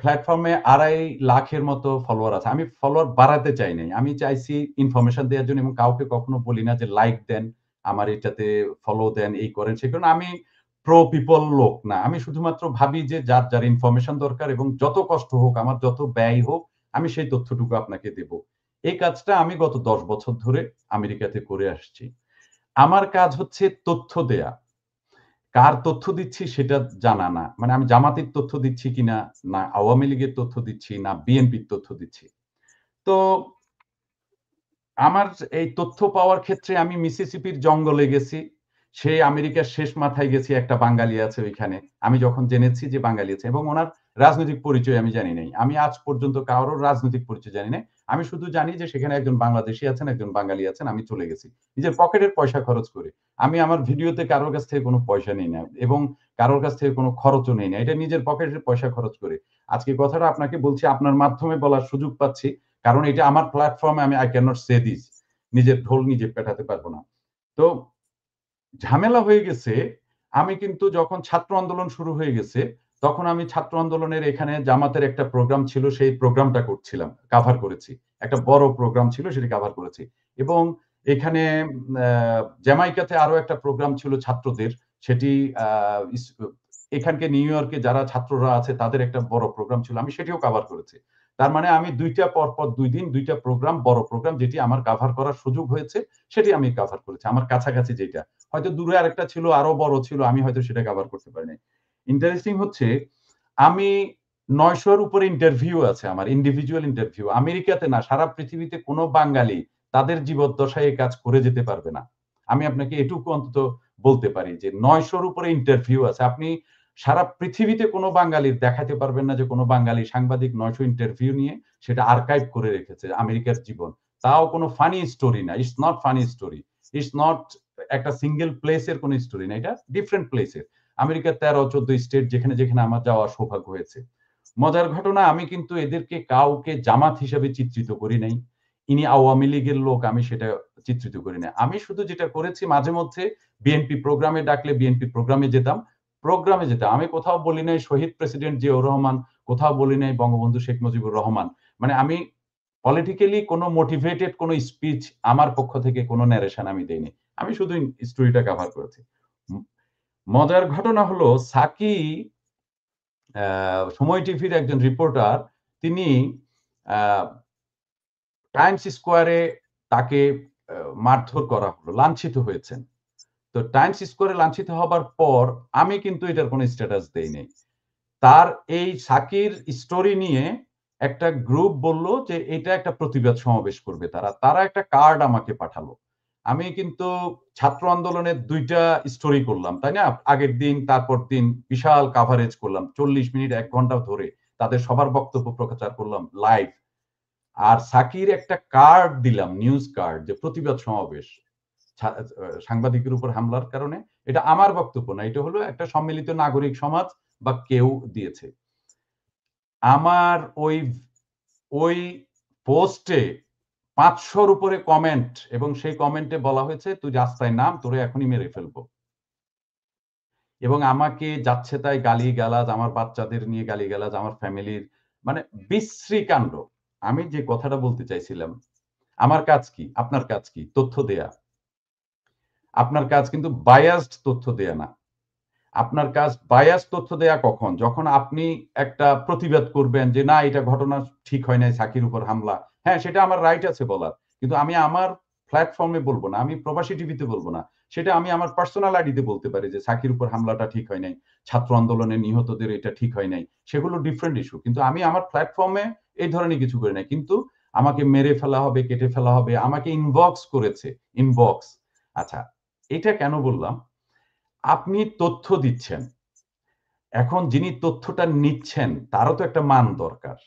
প্ল্যাটফর্মে ২.৫ লাখের মতো ফলোয়ার আছে। আমি ফলোয়ার বাড়াতে চাই নাই। আমি চাইছি ইনফরমেশন দেওয়ার জন্য, এবং কাউকে কখনো বলি না যে লাইক দেন, আমার এটাতে ফলো দেন, এই করেন, সেই করেন। আমি প্রো পিপল লোক না। আমি শুধুমাত্র ভাবি যে যার ইনফরমেশন দরকার এবং যত কষ্ট হোক, আমার যত ব্যয় হোক, আমি সেই তথ্যটুকু আপনাকে দেব। এই কাজটা আমি গত ১০ বছর ধরে আমেরিকাতে করে আসছি। আমার কাজ হচ্ছে তথ্য দেয়া। কার তথ্য দিচ্ছি সেটা জানা না। মানে আমি জামাতের তথ্য দিচ্ছি কিনা, না আওয়ামী লীগের তথ্য দিচ্ছি, না বিএনপির তথ্য দিচ্ছি। তো আমার এই তথ্য পাওয়ার ক্ষেত্রে আমি মিসিসিপির জঙ্গলে গেছি। সেই আমেরিকার শেষ মাথায় গেছি, একটা বাঙালি আছে ওইখানে। আমি যখন জেনেছি যে বাঙালি আছে, এবং উনার রাজনৈতিক পরিচয় আমি জানি নাই। আমি আজ পর্যন্ত কারোর রাজনৈতিক পরিচয় জানি নাই। আমি শুধু জানি যে সেখানে একজন বাংলাদেশী আছেন, একজন বাঙালি আছেন। আমি চলে গেছি। নিজের পকেটের পয়সা খরচ করে। আমি আমার ভিডিওতে কারোর কাছ থেকে কোনো পয়সা নেই না, এবং কারোর কাছ থেকে কোনো খরচও নেই না। এটা নিজের পকেটের পয়সা খরচ করে। আজকে কথাটা আপনাকে বলছি, আপনার মাধ্যমে বলার সুযোগ পাচ্ছি। কারণ এটা আমার প্ল্যাটফর্মে, আমি I cannot say this। নিজের ঢোল নিজে পেটাতে পারব না। তো ঝামেলা হয়ে গেছে। আমি কিন্তু যখন ছাত্র আন্দোলন শুরু হয়ে গেছে, তখন আমি ছাত্র আন্দোলনের এখানে জামাতের একটা প্রোগ্রাম ছিল, সেই প্রোগ্রামটা করছিলাম, কাভার করেছি। একটা বড় প্রোগ্রাম ছিল, সেটি কাভার করেছি। এবং এখানে আ জ্যামাইকাতে আরো একটা প্রোগ্রাম ছিল ছাত্রদের। সেটি আ ইস এখানকে নিউ ইয়র্কে যারা ছাত্ররা আছে তাদের একটা বড় প্রোগ্রাম ছিল। আমি সেটিও কাভার করেছি। তার মানে আমি ২ টা পরপর ২ দিন ২ টা প্রোগ্রাম, বড় প্রোগ্রাম যেটি আমার কাভার করার সুযোগ হয়েছে, সেটি আমি কাভার করেছি। আমার কাছাকাছি যেটা। হয়তো দূরে আরেকটা ছিল, আরো বড় ছিল। আমি হয়তো সেটা কভার করতে পারি নাই। ইন্টারেস্টিং হচ্ছে, আমি ৯০০ এর উপরে ইন্টারভিউ আছে আমার, ইন্ডিভিজুয়াল ইন্টারভিউ। আমেরিকাতে না, সারা পৃথিবীতে কোন বাঙালি তাদের জীবদ্দশায় এই কাজ করে যেতে পারবে না। আমি আপনাকে এটুকু অন্তত বলতে পারি যে ৯০০ এর উপরে ইন্টারভিউ আছে। আপনি সারা পৃথিবীতে কোন বাঙালির দেখাতে পারবেন না যে কোন বাঙালি সাংবাদিক ৯০০ ইন্টারভিউ নিয়ে সেটা আর্কাইভ করে রেখেছে আমেরিকার জীবন। তাও কোন ফানি স্টোরি না। It's not funny story. It's not একটা সিঙ্গল প্লেস এর কোন স্টোরি না। এটা ডিফারেন্ট প্লেস এর। আমেরিকার ১৩-১৪ স্টেট, যেখানে আমার যাওয়ার সৌভাগ্য হয়েছে। মজার ঘটনা, আমি কিন্তু এদেরকে কাউকে জামাত হিসেবে চিত্রিত করি নাই। ইনি আওয়ামী লীগের লোক, আমি সেটা চিত্রিত করি নাই। আমি শুধু যেটা করেছি, মাঝে মধ্যে বিএনপি প্রোগ্রামে ডাকলে বিএনপি প্রোগ্রামে যেতাম। প্রোগ্রামে যেতাম। আমি কোথাও বলি নাই শহীদ প্রেসিডেন্ট জিয়াউর রহমান, কোথাও বলি নাই বঙ্গবন্ধু শেখ মুজিবুর রহমান। মানে আমি পলিটিক্যালি কোনো মোটিভেটেড কোনো স্পিচ আমার পক্ষ থেকে কোনো ন্যারেশন আমি দেইনি। আমি শুধু স্টোরিটা কভার করেছি। মজার ঘটনা হলো সাকি সময় টিভির একজন রিপোর্টার, তিনি টাইমস স্কোয়ারে তাকে মারধর করা হলো, লাঞ্ছিত হয়েছেন। তো টাইমস স্কোয়ারে লাঞ্ছিত হবার পর আমি কিন্তু এটার কোনো স্ট্যাটাস দেই নাই। তার এই সাকির স্টোরি নিয়ে একটা গ্রুপ বলল যে এটা একটা প্রতিবাদ সমাবেশ করবে তারা একটা কার্ড আমাকে পাঠালো। আমি কিন্তু ছাত্র আন্দোলনের ২টা স্টোরি করলাম, তাই না? আগের দিন তারপর দিন বিশাল কাভারেজ করলাম, ৪০ মিনিট ১ ঘন্টা ধরে তাদের সবার বক্তব্য প্রচার করলাম লাইভ। আর সাকির একটা কার্ড দিলাম, নিউজ কার্ড, যে প্রতিবাদ সমাবেশ সাংবাদিকের উপর হামলার কারণে। এটা আমার বক্তব্য না, এটা হলো একটা সম্মিলিত নাগরিক সমাজ বা কেউ দিয়েছে। আমার ওই পোস্টে ৫০০-র উপরে কমেন্ট, এবং সেই কমেন্টে বলা হয়েছে তুই রাস্তায় নাম, তোরে এখনই মেরে ফেলবো। এবং আমাকে যাচ্ছে তাই গালিগালাজ, আমার বাচ্চাদের নিয়ে গালিগালাজ, আমার ফ্যামিলির, মানে বিশ্রী কাণ্ড। আমি যে কথাটা বলতে চাইছিলাম, আমার কাজ কি, আপনার কাজ কি? তথ্য দেয়া। আপনার কাজ কিন্তু বায়াসড তথ্য দেয়া না। আপনার কাজ বায়াস তথ্য দেয়া কখন? যখন আপনি একটা প্রতিবাদ করবেন যে না, এটা ঘটনা ঠিক হয় নাই, সাকির উপর হামলা। হ্যাঁ, সেটা আমার রাইট আছে বলার। কিন্তু আমি আমার প্ল্যাটফর্মে বলবো না, আমি প্রবাসী টিভিতে বলবো না। সেটা আমি আমার পার্সোনাল আইডিতে বলতে পারি যে সাকির উপর হামলাটা ঠিক হয় নাই, ছাত্র আন্দোলনে নিহতদের এটা ঠিক হয় নাই। সেগুলো ডিফারেন্ট ইস্যু। কিন্তু আমি আমার প্ল্যাটফর্মে এই ধরনের কিছু করি নাই। কিন্তু আমাকে মেরে ফেলা হবে, কেটে ফেলা হবে, আমাকে ইনবক্স করেছে, ইনবক্স। আচ্ছা, এটা কেন বললাম? আপনি তথ্য দিচ্ছেন। এখন যিনি তথ্যটা নিচ্ছেন তারও তো একটা মান দরকার।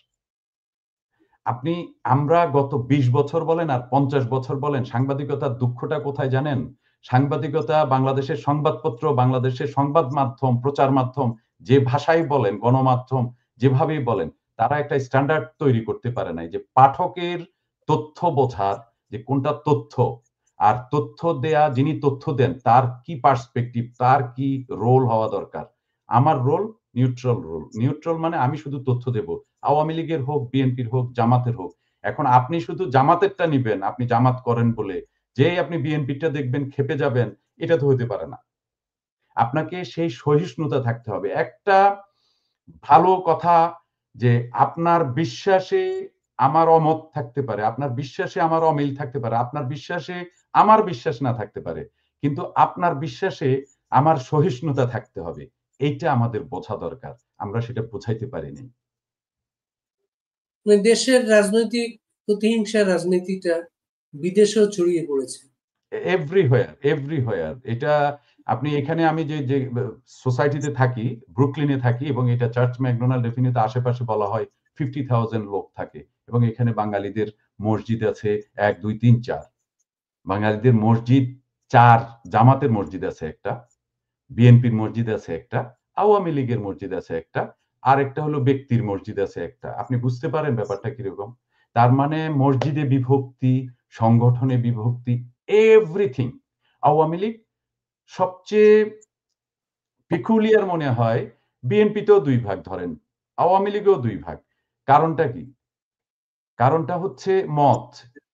আমরা গত ২০ বছর বলেন আর ৫০ বছর বলেন, সাংবাদিকতার দুঃখটা কোথায় জানেন? সাংবাদিকতা, বাংলাদেশের সংবাদপত্র, বাংলাদেশের সংবাদ মাধ্যম, প্রচার মাধ্যম, যে ভাষাই বলেন, গণমাধ্যম যেভাবেই বলেন, তারা একটা স্ট্যান্ডার্ড তৈরি করতে পারে নাই যে পাঠকের তথ্য বোঝার, যে কোনটা তথ্য, আর তথ্য দেয়া, যিনি তথ্য দেন তার কি পার্সপেক্টিভ, তার কি রোল হওয়া দরকার। আমার রোল নিউট্রাল রোল। নিউট্রাল মানে আমি শুধু তথ্য দেব। আওয়ামী লীগের হোক, বিএনপির হোক, জামাতের হোক। এখন আপনি শুধু জামাতেরটা নিবেন, আপনি জামাত করেন বলে, যেই আপনি বিএনপিটা দেখবেন ক্ষেপে যাবেন, এটা তো হতে পারে না। আপনাকে সেই সহিষ্ণুতা থাকতে হবে। একটা ভালো কথা, যে আপনার বিশ্বাসে আমার অমত থাকতে পারে, আপনার বিশ্বাসে আমার অমিল থাকতে পারে, আপনার বিশ্বাসে আমার বিশ্বাস না থাকতে পারে, কিন্তু আপনার বিশ্বাসে আমার সহিষ্ণুতা থাকতে হবে। এইটা আমাদের বোঝা দরকার। আমরা সেটা বোঝাইতে পারিনি। মানে দেশের রাজনৈতিক প্রতিহিংসা রাজনীতিটা বিদেশেও ছড়িয়ে পড়েছে। এভরিহোয়ার। এটা আপনি এখানে, আমি যে সোসাইটিতে থাকি, ব্রুকলিনে থাকি, এবং এটা চার্চ ম্যাকডোনাল্ড এভিনিউতে আশেপাশে বলা হয় 50,000 লোক থাকে, এবং এখানে বাঙালিদের মসজিদ আছে ১, ২, ৩, ৪। বাঙালিদের মসজিদ ৪, জামাতের মসজিদ আছে একটা, বিএনপির মসজিদ আছে একটা, আওয়ামী লীগের মসজিদ আছে একটা, আরেকটা হলো ব্যক্তির মসজিদ আছে একটা। আপনি বুঝতে পারেন ব্যাপারটা কিরকম? তার মানে মসজিদে বিভক্তি, সংগঠনে বিভক্তি, এভরিথিং। আওয়ামী লীগ সবচেয়ে পেকুলিয়ার মনে হয়, বিএনপিতেও ২ ভাগ ধরেন, আওয়ামী লীগেও ২ ভাগ। কারণটা কি? কারণটা হচ্ছে মত।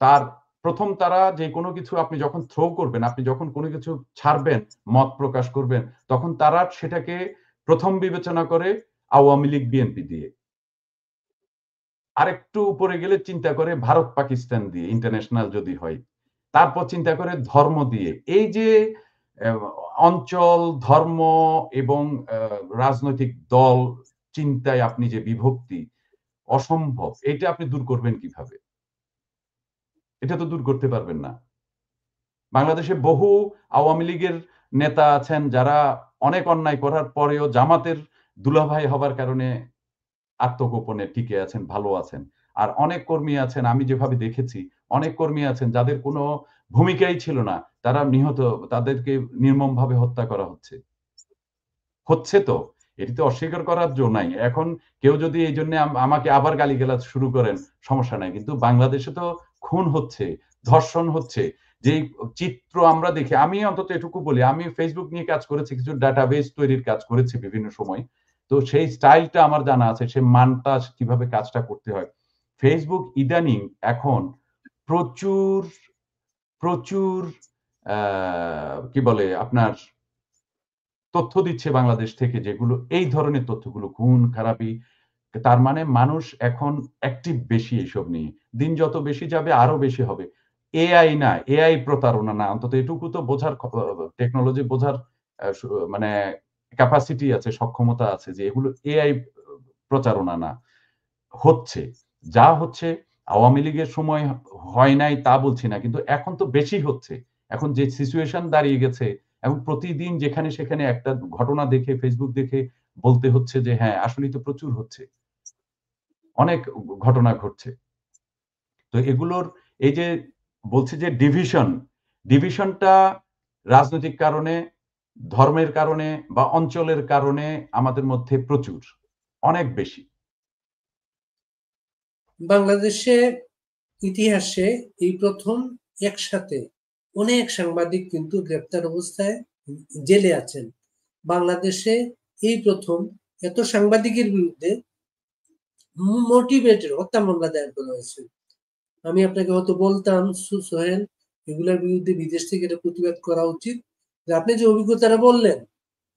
তার ১ম তারা যেকোনো কিছু আপনি যখন থ্রো করবেন, আপনি যখন কোনো কিছু ছাড়বেন, মত প্রকাশ করবেন, তখন তারা সেটাকে ১ম বিবেচনা করে আওয়ামী লীগ, বিএনপি দিয়ে। আরেকটু উপরে গেলে চিন্তা করে ভারত, পাকিস্তান দিয়ে, ইন্টারন্যাশনাল যদি হয়। তারপর চিন্তা করে ধর্ম দিয়ে। এই যে অ্যা অঞ্চল, ধর্ম এবং রাজনৈতিক দল চিন্তায় আপনি যে বিভক্তি, অসম্ভব। এইটা আপনি দূর করবেন কিভাবে? এটা তো দূর করতে পারবেন না। বাংলাদেশে বহু আওয়ামী লীগের নেতা আছেন যারা অনেক অন্যায় করার পরেও জামাতের দুলাভাই হবার কারণে আত্মগোপনে টিকে আছেন, ভালো আছেন। আর অনেক কর্মী আছেন, আমি যেভাবে দেখেছি, অনেক কর্মী আছেন যাদের কোনো ভূমিকাই ছিল না। তারা নিহত, তাদেরকে নির্মমভাবে হত্যা করা হচ্ছে। হচ্ছে তো। এটি তো অস্বীকার করার জো নাই। এখন কেউ যদি এইজন্যে আমাকে আবার গালিগালাজ শুরু করেন, সমস্যা নাই। কিন্তু বাংলাদেশে তো খুন হচ্ছে, ধর্ষণ হচ্ছে। যেই চিত্র আমরা দেখি, আমি অন্তত এটুকু বলি, আমি ফেসবুক নিয়ে কাজ করেছি, কিছু ডাটাবেস তৈরির কাজ করেছি বিভিন্ন সময়। তো সেই স্টাইলটা আমার জানা আছে, সেই মানটা কিভাবে কাজটা করতে হয়। ফেসবুক ইদানিং এখন প্রচুর, প্রচুর কি বলে আপনার তথ্য দিচ্ছে বাংলাদেশ থেকে, যেগুলো এই ধরনের তথ্যগুলো খুন খারাপি। তার মানে মানুষ এখন অ্যাক্টিভ বেশি এসব নিয়ে। দিন যত বেশি যাবে আরো বেশি হবে। এআই না, এআই প্রতারণা না। অন্তত এটুকু তো বোঝার টেকনোলজি বোঝার মানে ক্যাপাসিটি আছে, সক্ষমতা আছে যে এগুলো এআই প্রচারণা না। হচ্ছে। যা হচ্ছে আওয়ামী লীগের সময় হয় নাই তা বলছি না। কিন্তু এখন তো বেশি হচ্ছে। এখন যে সিচুয়েশন দাঁড়িয়ে গেছে, এবং প্রতিদিন যেখানে সেখানে একটা ঘটনা দেখে, ফেসবুক দেখে বলতে হচ্ছে যে হ্যাঁ, আসলেই তো প্রচুর হচ্ছে। অনেক ঘটনা ঘটছে। তো এগুলোর এই যে বলছি যে ডিভিশনটা রাজনৈতিক কারণে, ধর্মের কারণে বা অঞ্চলের কারণে আমাদের মধ্যে প্রচুর। অনেক বেশি। বাংলাদেশে ইতিহাসে এই প্রথম একসাথে অনেক সাংবাদিক কিন্তু গ্রেপ্তার অবস্থায় জেলে আছেন। বাংলাদেশে এই প্রথম এত সাংবাদিকের বিরুদ্ধে মোটিভেটেড হত্যা মামলা দায়ের করা হয়েছে। আমি আপনাকে হয়তো বলতাম সোহেল, এগুলোর বিরুদ্ধে বিদেশ থেকে এটা প্রতিবাদ করা উচিত। আপনি যে অভিজ্ঞতাটা বললেন,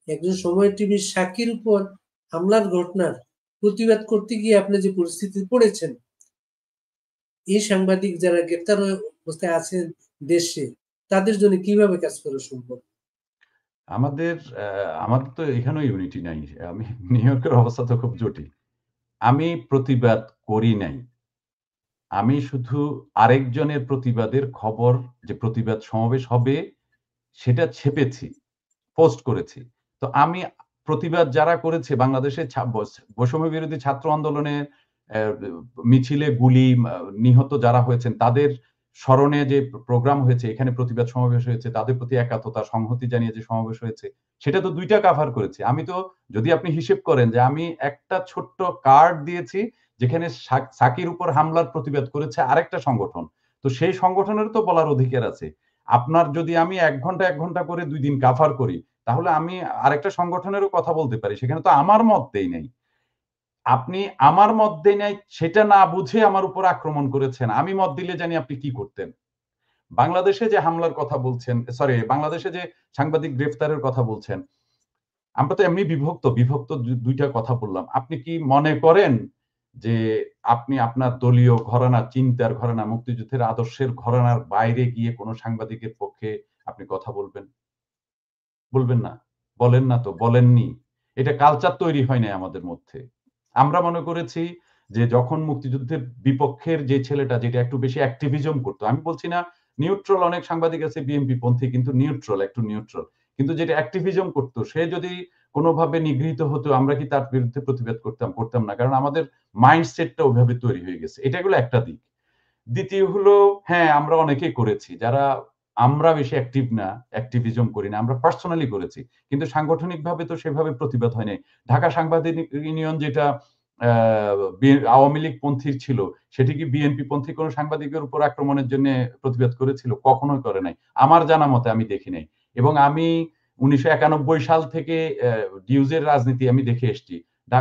একজন সময় টিভির সাক্ষীর উপর হামলার ঘটনার প্রতিবাদ করতে গিয়ে আপনি যে পরিস্থিতি পড়েছেন, এই সাংবাদিক যারা গ্রেপ্তার অবস্থায় আছেন দেশে, তাদের জন্য কিভাবে কাজ করা সম্ভব? আমাদের আমাদের তো এখানেও ইউনিটি নাই। আমি নিউ ইয়র্কের অবস্থা তো খুব জটিল। আমি প্রতিবাদ করি নাই। আমি শুধু আরেকজনের প্রতিবাদের খবর, যে প্রতিবাদ সমাবেশ হবে সেটা ছেপেছি, পোস্ট করেছি। তো আমি প্রতিবাদ যারা করেছে বাংলাদেশে বৈষম্য বিরোধী ছাত্র আন্দোলনের অ্যা মিছিলে গুলি, নিহত যারা হয়েছেন তাদের স্মরণে যে প্রোগ্রাম হয়েছে, এখানে প্রতিবাদ সমাবেশ হয়েছে, তাদের প্রতি একাত্মতা, সংহতি জানিয়ে যে সমাবেশ হয়েছে, সেটা তো ২ টা কভার করেছি। আমি তো, যদি আপনি হিসেব করেন যে আমি একটা ছোট্ট কার্ড দিয়েছি যেখানে সাকির উপর হামলার প্রতিবাদ করেছে আরেকটা সংগঠন। তো সেই সংগঠনেরও তো বলার অধিকার আছে। আপনার যদি আমি ১ ঘন্টা, ১ ঘন্টা করে ২ দিন কভার করি, তাহলে আমি আরেকটা সংগঠনেরও কথা বলতে পারি। সেখানে তো আমার মত দেই নাই। আপনি আমার মত দেই নাই সেটা না বুঝে আমার উপর আক্রমণ করেছেন। আমি মত দিলে জানি আপনি কি করতেন। বাংলাদেশে যে হামলার কথা বলছেন, সরি, বাংলাদেশে যে সাংবাদিক গ্রেফতারের কথা বলছেন, আমরা তো এমনি বিভক্ত ২ টা কথা বললাম। আপনি কি মনে করেন যে আপনি আপনার দলীয় ঘরানা, চিন্তার ঘরানা, মুক্তিযুদ্ধের আদর্শের ঘরানার বাইরে গিয়ে কোন সাংবাদিকের পক্ষে আপনি কথা বলবেন? বলবেন না। বলেন না তো, বলেননি। এটা কালচার তৈরি হয় নাই আমাদের মধ্যে। আমরা মনে করেছি যে যখন মুক্তিযুদ্ধের বিপক্ষের যে ছেলেটা, যেটা একটু বেশি অ্যাক্টিভিজম করত। আমি বলছি না, নিউট্রাল অনেক সাংবাদিক আছে বিএনপি পন্থী, কিন্তু নিউট্রাল, একটু নিউট্রাল। কিন্তু যেটা অ্যাক্টিভিজম করত, সে যদি কোনভাবে নিগৃহীত হতো, আমরা কি তার বিরুদ্ধে প্রতিবাদ করতাম? করতাম না। কারণ আমাদের মাইন্ডসেটটা ওইভাবে তৈরি হয়ে গেছে। এটা হলো একটা দিক। দ্বিতীয় হলো, হ্যাঁ, আমরা অনেকেই করেছি। যারা আমরা বেশি অ্যাক্টিভ না, অ্যাক্টিভিজম করি না। আমরা পার্সোনালি করেছি। কিন্তু সাংগঠনিকভাবে তো সেভাবে প্রতিবাদ হয় নাই। ঢাকা সাংবাদিক ইউনিয়ন যেটা আ আওয়ামী লীগ পন্থীর ছিল, সেটি কি বিএনপি পন্থী কোন সাংবাদিকের উপর আক্রমণের জন্যে প্রতিবাদ করেছিল? কখনোই করে নাই। আমার জানা মতে আমি দেখি নাই। এবং আমি ১৯৯১ সাল থেকে ডিউজের রাজনীতি আমি দেখে এসছি। ডা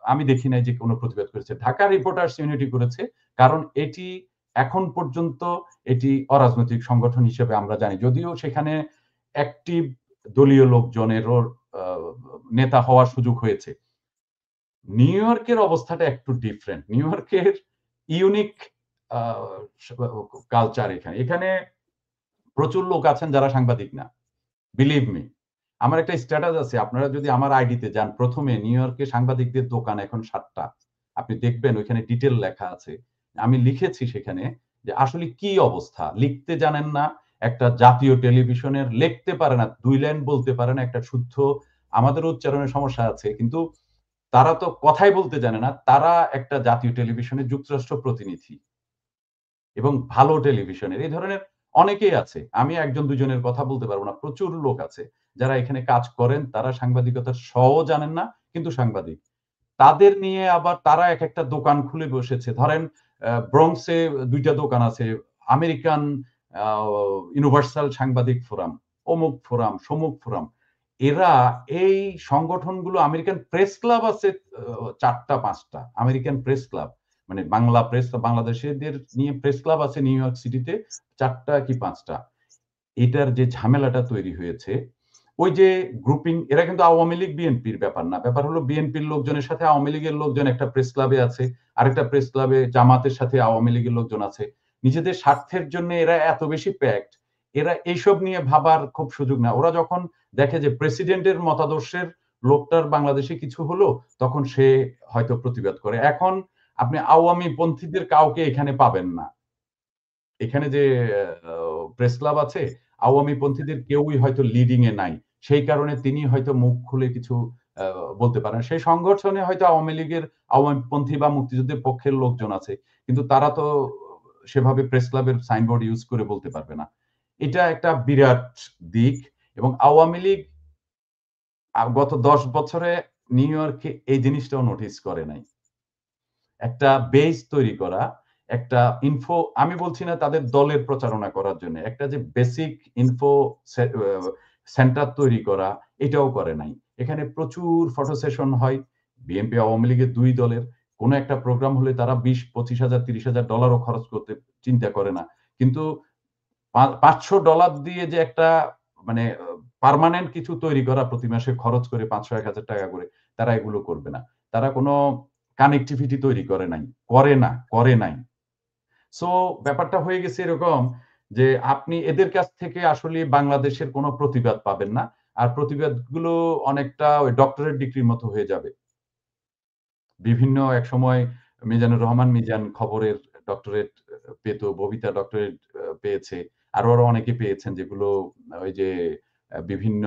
আমি দেখি নাই যে কোন প্রতিবাদ করেছে। ঢাকা রিপোর্টার্স ইউনিটি করেছে। কারণ এটি এখন পর্যন্ত এটি অরাজনৈতিক সংগঠন হিসেবে আমরা জানি। যদিও সেখানে অ্যাক্টিভ দলীয় লোকজনেরও আ নেতা হওয়ার সুযোগ হয়েছে। নিউ ইয়র্কের অবস্থাটা একটু ডিফারেন্ট। নিউ ইয়র্কের ইউনিক আ স কালচার এখানে। এখানে প্রচুর লোক আছেন যারা সাংবাদিক না। Believe me. আমার একটা স্ট্যাটাস আছে। আপনারা যদি আমার আইডিতে যান, ১ম এ নিউ ইয়র্কে সাংবাদিকদের দোকান এখন ৭ টা। আপনি দেখবেন ওইখানে ডিটেইল লেখা আছে। আমি লিখেছি সেখানে যে আসলে কি অবস্থা? লিখতে জানেন না, একটা জাতীয় টেলিভিশনের লিখতে পারে না, ২ লাইন বলতে পারে না, একটা শুদ্ধ, আমাদের উচ্চারণের সমস্যা আছে। কিন্তু তারা তো কথাই বলতে জানে না। তারা একটা জাতীয় টেলিভিশনের যুক্তরাষ্ট্র প্রতিনিধি। এবং ভালো টেলিভিশনের। এই ধরনের অনেকেই আছে। আমি ১ জন ২ জনের কথা বলতে পারব না। প্রচুর লোক আছে যারা এখানে কাজ করেন। তারা সাংবাদিকতার ও জানেন না, কিন্তু সাংবাদিক। তাদের নিয়ে আবার তারা একেকটা দোকান খুলে বসেছে। ধরেন ব্রঙ্কসে ২ টা দোকান আছে। আমেরিকান ইউনিভার্সাল সাংবাদিক ফোরাম, অমুক ফোরাম, সমুক ফোরাম, এরা এই সংগঠনগুলো, আমেরিকান প্রেস ক্লাব আছে 4টা 5টা আমেরিকান প্রেস ক্লাব, মানে বাংলা প্রেস, বাংলাদেশিদের নিয়ে প্রেস ক্লাব আছে নিউ ইয়র্ক সিটিতে 4টা কি 5টা। এটার যে ঝামেলাটা তৈরি হয়েছে, ওই যে গ্রুপিং, এরা কিন্তু আওয়ামী লীগ বিএনপির ব্যাপার না, ব্যাপার হলো বিএনপির লোকজনের সাথে আওয়ামী লীগের লোকজন একটা প্রেস ক্লাবে আছে, আরেকটা প্রেস ক্লাবে জামাতের সাথে আওয়ামী লীগের লোকজন আছে। নিজেদের স্বার্থের জন্য এরা এত বেশি প্যাক্ট, এরা এইসব নিয়ে ভাবার খুব সুযোগ না। ওরা যখন দেখে যে প্রেসিডেন্টের মতাদর্শের লোকটার বাংলাদেশে কিছু হলো, তখন সে হয়তো প্রতিবাদ করে। এখন আপনি আওয়ামী পন্থীদের কাউকে এখানে পাবেন না। এখানে যে প্রেস ক্লাব আছে, আওয়ামী পন্থীদের কেউই হয়তো লিডিং এ নাই, সেই কারণে তিনি হয়তো মুখ খুলে কিছু বলতে পারেন। সেই সংগঠনে হয়তো আওয়ামী লীগের, আওয়ামী পন্থী বা মুক্তিযুদ্ধের পক্ষের লোকজন আছে, কিন্তু তারা তো সেভাবে প্রেস ক্লাবের সাইনবোর্ড ইউজ করে বলতে পারবে না। এটা একটা বিরাট দিক। এবং আওয়ামী লীগ গত 10 বছরে নিউ ইয়র্কে এই জিনিসটাও নোটিস করে নাই। একটা বেস তৈরি করা, একটা ইনফো, আমি বলছি না তাদের দলের প্রচারণা করার জন্য, একটা যে বেসিক ইনফো সেন্টার তৈরি করা, এটাও করে নাই। এখানে প্রচুর ফটো সেশন হয়, বিএনপি আওয়ামী লীগের 2 দলের। কোন একটা প্রোগ্রাম হলে তারা 20-25,000 $30,000 খরচ করতে চিন্তা করে না। কিন্তু $500 দিয়ে যে একটা মানে পার্মানেন্ট কিছু তৈরি করা, প্রতি মাসে খরচ করে 500-1000 টাকা করে, তারা এগুলো করবে না। তারা কোনো কানেক্টিভিটি তৈরি করে নাই, করে নাই। সো ব্যাপারটা হয়ে গেছে এরকম যে আপনি এদের কাছ থেকে আসলে বাংলাদেশের কোনো প্রতিবাদ পাবেন না। আর প্রতিবাদগুলো অনেকটা ওই ডক্টরেট ডিগ্রির মতো হয়ে যাবে। বিভিন্ন একসময় মিজানুর রহমান মিজান খবরের ডক্টরেট পেত, ববিতা ডক্টরেট পেয়েছে। আরো অনেকে পেয়েছেন, যেগুলো ওই যে বিভিন্ন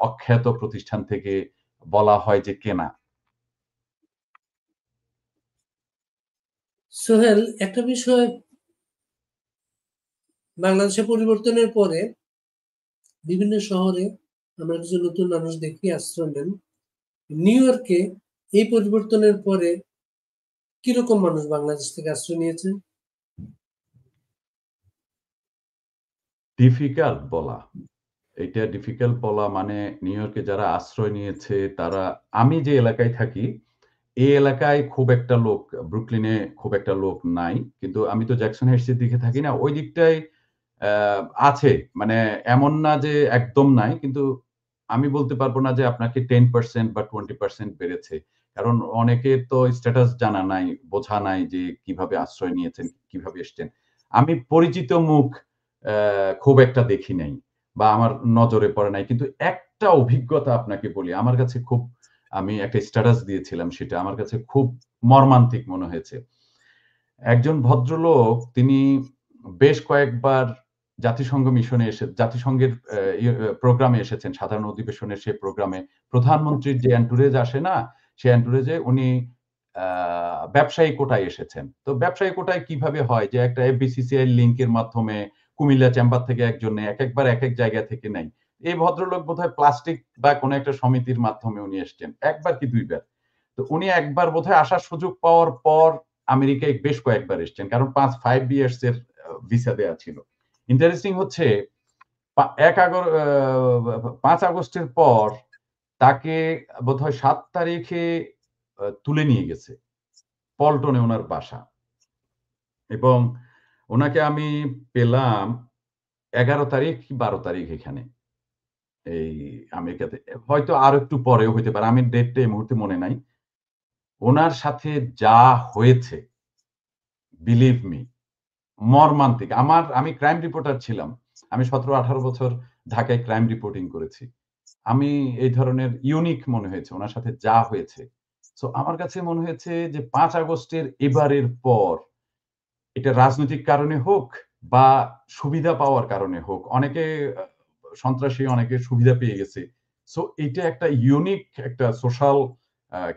অখ্যাত প্রতিষ্ঠান থেকে বলা হয় যে কেনা। সোহেল, একটা বিষয়, বাংলাদেশে পরিবর্তনের পরে বিভিন্ন শহরে আমরা কিছু নতুন মানুষ দেখি আশ্রয় নেন। নিউ ইয়র্কে এই পরিবর্তনের পরে কিরকম মানুষ বাংলাদেশ থেকে আশ্রয় নিয়েছেন? ডিফিকাল্ট বলা, এটা ডিফিকাল্ট বলা মানে নিউ ইয়র্কে যারা আশ্রয় নিয়েছে তারা, আমি যে এলাকায় থাকি এই এলাকায় খুব একটা লোক, ব্রুকলিনে খুব একটা লোক নাই, কিন্তু আমি তো জ্যাকসন হাইটসের দিকে থাকি না, ওই দিকটায় আছে, মানে এমন না যে একদম নাই, কিন্তু আমি বলতে পারবো না যে আপনাকে 10% বা 20% বেড়েছে, কারণ অনেকের তো স্ট্যাটাস জানা নাই, বোঝা নাই যে কিভাবে আশ্রয় নিয়েছেন, কিভাবে এসছেন। আমি পরিচিত মুখ খুব একটা দেখি নাই বা আমার নজরে পড়ে নাই, কিন্তু একটা অভিজ্ঞতা আপনাকে বলি, আমার কাছে খুব, আমি একটা স্ট্যাটাস দিয়েছিলাম, সেটা আমার কাছে খুব মর্মান্তিক মনে হয়েছে। একজন ভদ্রলোক, তিনি বেশ কয়েকবার জাতিসংঘ মিশনে জাতিসংঘের প্রোগ্রামে এসেছেন, সাধারণ অধিবেশনের সেই প্রোগ্রামে প্রধানমন্ত্রীর যে এন্টুরেজ আসে না, সেই এন্টুরেজে উনি ব্যবসায়ী কোটায় এসেছেন। তো ব্যবসায়ী কোটায় কিভাবে হয় যে একটা এফবিসিসিআই লিংকের মাধ্যমে কুমিল্লা চেম্বার থেকে একজন নেয়, একেকবার একেক জায়গা থেকে নেয়। এই ভদ্রলোক বোধহয় প্লাস্টিক বা কোনো একটা সমিতির মাধ্যমে উনি এসছেন, একবার কি 2 বার। তো উনি একবার বোধহয় আসার সুযোগ পাওয়ার পর আমেরিকায় বেশ কয়েকবার এসছেন, কারণ 5 ইয়ার্স এর ভিসা দেয়া ছিল। ইন্টারেস্টিং হচ্ছে 5 আগস্টের পর তাকে বোধহয় 7 তারিখে তুলে নিয়ে গেছে পল্টনে ওনার বাসা, এবং ওনাকে আমি পেলাম 11 তারিখ কি 12 তারিখ এখানে, এই আমেরিকাতে। হয়তো আরো একটু পরেও হইতে পারে, আমি ডেটটা এই মুহূর্তে মনে নাই। ওনার সাথে যা হয়েছে, বিলিভ মি, মর্মান্তিক। আমি ক্রাইম রিপোর্টার ছিলাম। আমি 17-18 বছর ঢাকায় ক্রাইম রিপোর্টিং করেছি। আমি এই ধরনের ইউনিক মনে হয়েছে ওনার সাথে যা হয়েছে। সো আমার কাছে মনে হয়েছে যে 5 আগস্টের এবারের পর, এটা রাজনৈতিক কারণে হোক বা সুবিধা পাওয়ার কারণে হোক, অনেকে সন্ত্রাসী, অনেকে সুবিধা পেয়ে গেছে। সো এটা একটা ইউনিক একটা সোশ্যাল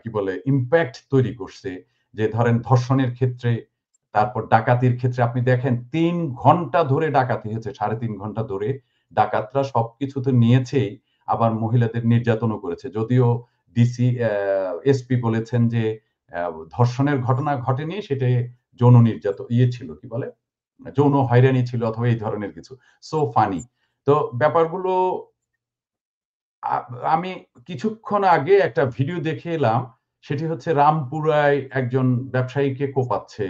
কি বলে ইমপ্যাক্ট তৈরি করছে, যে ধরেন ধর্ষণের ক্ষেত্রে, তারপর ডাকাতির ক্ষেত্রে আপনি দেখেন 3 ঘন্টা ধরে ডাকাতি হয়েছে, 3.5 ঘন্টা ধরে। ডাকাতরা সবকিছু তো নিয়েছেই, আবার মহিলাদের নির্যাতনও করেছে। যদিও ডিসি এসপি বলেছেন যে ধর্ষণের ঘটনা ঘটেনি, সেটা যৌন নির্যাতন ছিল, কি বলে যৌন হয়রানি ছিল অথবা এই ধরনের কিছু। So funny. তো ব্যাপারগুলো আমি কিছুক্ষণ আগে একটা ভিডিও দেখে এলাম। সেটি হচ্ছে রামপুরায় একজন ব্যবসায়ীকে কোপাচ্ছে।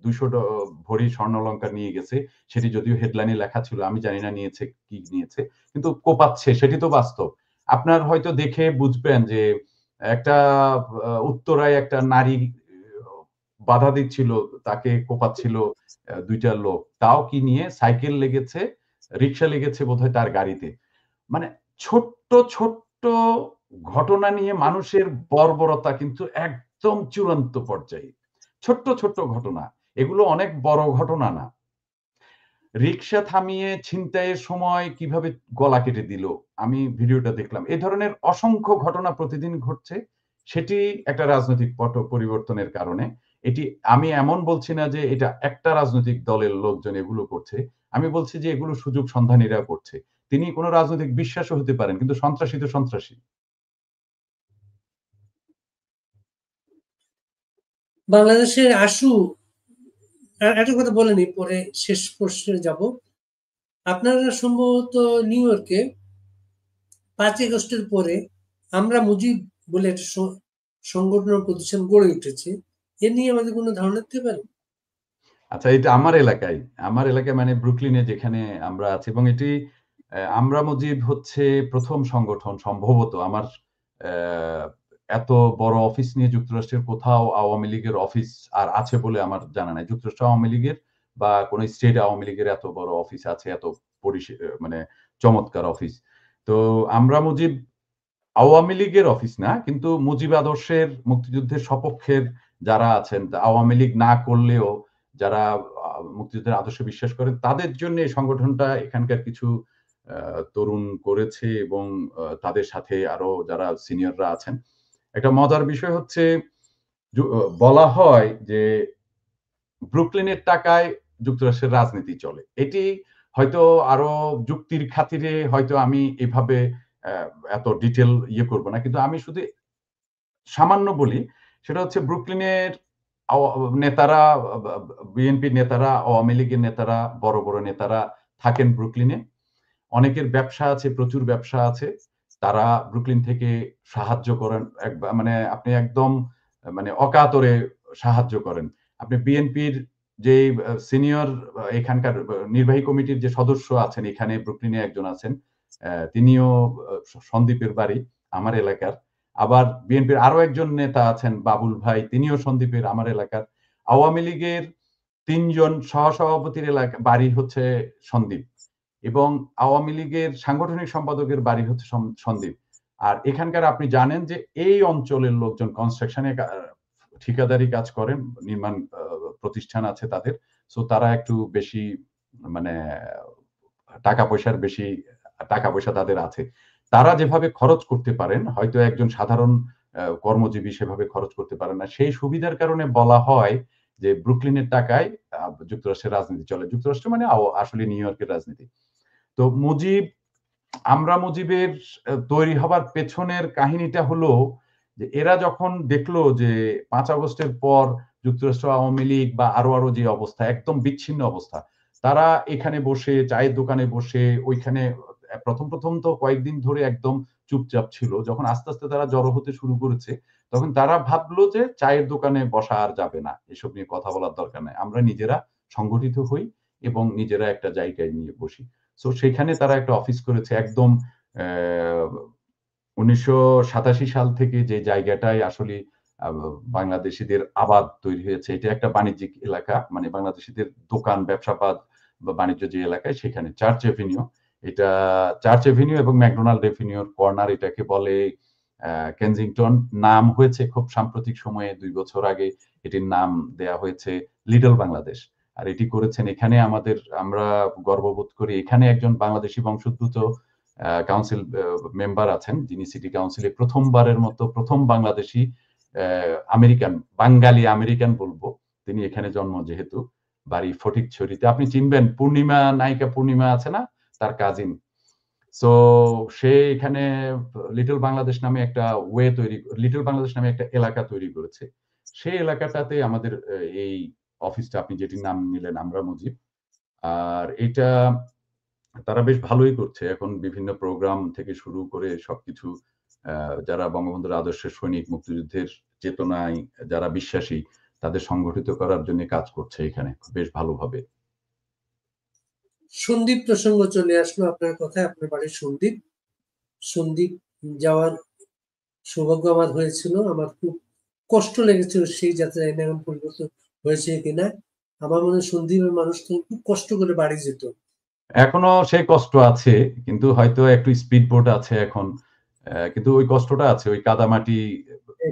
২০০ ভরি স্বর্ণালঙ্কার নিয়ে গেছে। সেটি যদিও হেডলাইনে লেখা ছিল। আমি জানি না নিয়েছে কি নিয়েছে। কিন্তু কোপাচ্ছে সেটি তো বাস্তব। আপনার হয়তো দেখে বুঝবেন যে একটা উত্তরায় একটা নারী বাধা দিচ্ছিল, তাকে কোপাচ্ছিল ২ টা লোক। তাও কি নিয়ে? সাইকেল লেগেছে, রিক্সা লেগেছে বোধহয় তার গাড়িতে। মানে ছোট্ট ঘটনা নিয়ে মানুষের বর্বরতা কিন্তু একদম চূড়ান্ত পর্যায়ে। ছোট্ট ঘটনা। এগুলো অনেক বড় ঘটনা না। রিক্সা থামিয়ে ছিনতাইয়ের সময় কিভাবে গলা কেটে দিল, আমি ভিডিওটা দেখলাম। এ ধরনের অসংখ্য ঘটনা প্রতিদিন ঘটছে। সেটি একটা রাজনৈতিক পট পরিবর্তনের কারণে। এটি আমি এমন বলছি না যে এটা একটা রাজনৈতিক দলের লোকজন এগুলো করছে। আমি বলছি যে এগুলো সুযোগ সন্ধানীরা করছে। তিনি কোন রাজনৈতিক বিশ্বাসও হতে পারেন। কিন্তু সন্ত্রাসী তো সন্ত্রাসী। বাংলাদেশের আশু একটা কথা বলে নিই, পরে শেষ প্রশ্নে যাব। আপনারা সম্ভবত নিউ ইয়র্কে 5ই আগস্টের পরে আমরা মুজিব বলে একটা সংগঠন প্রতিষ্ঠান গড়ে উঠেছে। এ নিয়ে আমাদের কোনো ধারণা দিতে পারেন? আচ্ছা, এটা আমার এলাকায়। আমার এলাকায় মানে ব্রুকলিনে যেখানে আমরা আছি এবং এটি আমরা মুজিব হচ্ছে ১ম সংগঠন সম্ভবত আমার অ্যা এত বড় অফিস নিয়ে যুক্তরাষ্ট্রের কোথাও আওয়ামী লীগের অফিস আর আছে বলে আমার জানা নাই। যুক্তরাষ্ট্র আওয়ামী লীগের বা কোন স্টেট আওয়ামী লীগের এত বড় অফিস আছে, এত মানে চমৎকার অফিস। তো আমরা মুজিব আওয়ামী লীগের অফিস না, কিন্তু মুজিব আদর্শের মুক্তিযুদ্ধের সপক্ষের যারা আছেন, আওয়ামী লীগ না করলেও যারা মুক্তিযুদ্ধের আদর্শে বিশ্বাস করেন, তাদের জন্য এই সংগঠনটা এখানকার কিছু তরুণ করেছে এবং তাদের সাথে আরো যারা সিনিয়ররা আছেন। একটা মজার বিষয় হচ্ছে বলা হয় যে ব্রুকলিনের টাকায় যুক্তরাষ্ট্রের রাজনীতি চলে। এটি হয়তো আরো যুক্তির খাতিরে হয়তো আমি এভাবে অ্যা এত ডিটেইল করব না। কিন্তু আমি শুধু সামান্য বলি, সেটা হচ্ছে ব্রুকলিনের আওয়া নেতারা বা বিএনপির নেতারা, আওয়ামী লীগের নেতারা, বড় নেতারা থাকেন ব্রুকলিনে। অনেকের ব্যবসা আছে, প্রচুর ব্যবসা আছে। তারা ব্রুকলিন থেকে সাহায্য করেন। মানে আপনি একদম মানে অকাতরে সাহায্য করেন। আপনি বিএনপির যেই সিনিয়র এখানকার নির্বাহী কমিটির যে সদস্য আছেন, এখানে ব্রুকলিনে একজন আছেন। তিনিও সন্দ্বীপের বাড়ি, আমার এলাকার। আবার বিএনপির আরো একজন নেতা আছেন বাবুল ভাই, তিনিও সন্দ্বীপের, আমার এলাকার। আওয়ামী লীগের ৩ জন সহসভাপতির বাড়ি হচ্ছে সন্দ্বীপ। এবং আওয়ামী লীগের সাংগঠনিক সম্পাদকের বাড়ি হচ্ছে সন্দ্বীপ। আর এখানকার আপনি জানেন যে এই অঞ্চলের লোকজন কনস্ট্রাকশন এ ঠিকাদারি কাজ করেন, নির্মাণ প্রতিষ্ঠান আছে তাদের। সো তারা একটু বেশি মানে বেশি টাকা পয়সা তাদের আছে। তারা যেভাবে খরচ করতে পারেন, হয়তো একজন সাধারণ কর্মজীবী সেভাবে খরচ করতে পারেন না। সেই সুবিধার কারণে বলা হয় যে ব্রুকলিনের টাকায় যুক্তরাষ্ট্রের রাজনীতি চলে। যুক্তরাষ্ট্র মানে আসলে নিউ ইয়র্কের রাজনীতি। তো আমরা মুজিবের তৈরি হবার পেছনের কাহিনীটা হলো যে এরা যখন দেখলো যে ৫ আগস্টের পর যুক্তরাষ্ট্র আওয়ামী লীগ বা আরো যে অবস্থা, একদম বিচ্ছিন্ন অবস্থা। তারা এখানে বসে চায়ের দোকানে বসে ওইখানে ১ম তো কয়েকদিন ধরে একদম চুপচাপ ছিল। যখন আস্তে তারা জড়ো হতে শুরু করেছে, তখন তারা ভাবলো যে চায়ের দোকানে বসা আর যাবে না। এসব নিয়ে কথা বলার দরকার নাই। আমরা নিজেরা সংগঠিত হই এবং নিজেরা একটা জায়গায় নিয়ে বসি। সো সেখানে তারা একটা অফিস করেছে একদম অ্যা ১৯৮৭ সাল থেকে যে জায়গাটায় আসলে আ বাংলাদেশীদের আবাদ তৈরি হয়েছে। এটা একটা বাণিজ্যিক এলাকা। মানে বাংলাদেশীদের দোকান, ব্যবসা-বাদ বা বাণিজ্য যে এলাকায় সেখানে চার্চ এভিনিউ। এটা চার্চ এভিনিউ এবং ম্যাকডোনাল্ড এভিনিউর কর্নার এটাকে বলে কেনজিংটন। নাম হয়েছে খুব সাম্প্রতিক সময়ে ২ বছর আগে এটির নাম দেয়া হয়েছে লিটল বাংলাদেশ। আর এটি করেছেন এখানে আমরা গর্ববোধ করি। এখানে একজন বাংলাদেশী বংশোদ্ভূত কাউন্সিল মেম্বার আছেন, যিনি সিটি কাউন্সিলে ১ম বারের মতো ১ম বাংলাদেশী আমেরিকান, বাঙালি আমেরিকান বলবো। তিনি এখানে জন্ম যেহেতু, বাড়ি ফটিকছড়িতে। আপনি চিনবেন পূর্ণিমা, নায়িকা পূর্ণিমা আছে না? তার কাজিন। সো সে এখানে লিটল বাংলাদেশ নামে একটা এলাকা তৈরি করেছে। সেই এলাকাটাতে আমাদের এই অফিসটা, আপনি যেটির নাম নিলেন আমরা মুজিব। আর এটা তারা বেশ ভালোই করছে। এখন বিভিন্ন প্রোগ্রাম থেকে শুরু করে সবকিছু যারা বঙ্গবন্ধুর আদর্শের সৈনিক, মুক্তিযুদ্ধের চেতনায় যারা বিশ্বাসী, তাদের সংগঠিত করার জন্য কাজ করছে এখানে বেশ ভালোভাবে। সন্দ্বীপ প্রসঙ্গ চলে আসলো আপনার কথায়, আপনার বাড়ি সন্দ্বীপ। সন্দ্বীপ যাওয়ার সৌভাগ্য আমার হয়েছিল। আমার খুব কষ্ট লেগেছিল সেই যাত্রায়, এমন পরিবর্তন হয়েছে কিনা। আমার মনে হয় সন্দ্বীপের মানুষ তো খুব কষ্ট করে বাড়ি যেত। এখনো সেই কষ্ট আছে, কিন্তু হয়তো একটু স্পিড বোট আছে এখন। কিন্তু ওই কষ্টটা আছে, ওই কাদামাটি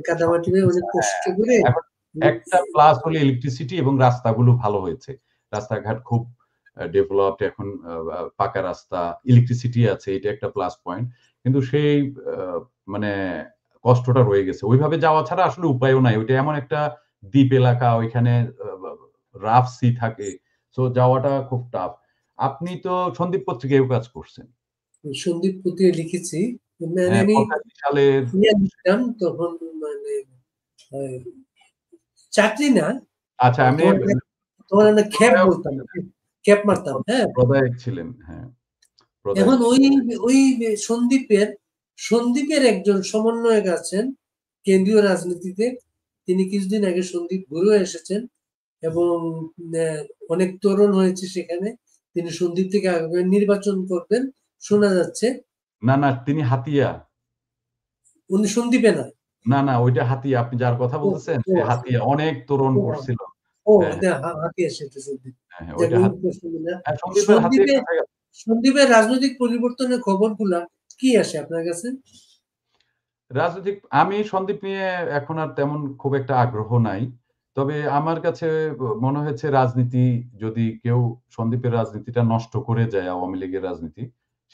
কাদামাটি সবকিছু অনেক কষ্ট হ্যাঁ, করে। এখন একটা প্লাস হলো ইলেকট্রিসিটি এবং রাস্তাগুলো ভালো হয়েছে। রাস্তাঘাট খুব ডেভেলপড এখন, পাকা রাস্তা, ইলেকট্রিসিটি আছে, এটা একটা প্লাস পয়েন্ট। কিন্তু সেই আ মানে কষ্টটা রয়ে গেছে। ওইভাবে যাওয়া ছাড়া আসলে উপায়ও নাই। ওইটা এমন একটা দ্বীপ এলাকা, ওইখানে রাফ সি থাকে। সো যাওয়াটা খুব টাফ। আপনি তো সন্দীপ পত্রিকায়ও কাজ করছেন। সন্দীপ পত্রিকা লিখেছি। মানে হ্যাঁ, আমি ৮৫ সালের লিখতাম তখন, মানে আহ, চাকরি না, আচ্ছা আমি তোমার তোমার আমরা খ্যাপ প্রধায়ক বলতাম, খ্যাপ মারতাম। হ্যাঁ, প্রধায়ক ছিলেন। হ্যাঁ, প্রধায়ক এখন ওই সন্দীপের সন্দীপের একজন সমন্বয়ক আছেন কেন্দ্রীয় রাজনীতিতে। তিনি কিছুদিন আগে সন্দীপ ঘুরে এসেছেন এবং অনেক তরুণ হয়েছে সেখানে। তিনি সন্দীপ থেকে আগামী নির্বাচন করবেন শোনা যাচ্ছে। না, না তিনি হাতিয়া। উনি সন্দীপে না। না, না ওইটা হাতিয়া। আপনি যার কথা ও, বলতেছেন ও সে আচ্ছা, হাতিয়া। অনেক তরুণ ও করছিল। ও হ্যাঁ, হ্যাঁ, হাতি এসেছে সন্দীপ। হ্যাঁ, হ্যাঁ, যাক, ওইটা ওই হাতিয়া। প্রশ্ন না। হ্যাঁ, সন্দীপের হাতিয়া সন্দীপে কাছা সন্দীপের রাজনৈতিক পরিবর্তনের খবরগুলা কি আসে আপনার কাছে? রাজনৈতিক আমি সন্দীপ নিয়ে এখন আর তেমন খুব একটা আগ্রহ নাই। তবে আমার কাছে মনে হয়েছে রাজনীতি যদি কেউ সন্দীপের রাজনীতিটা নষ্ট করে যায়, আওয়ামী লীগের রাজনীতি,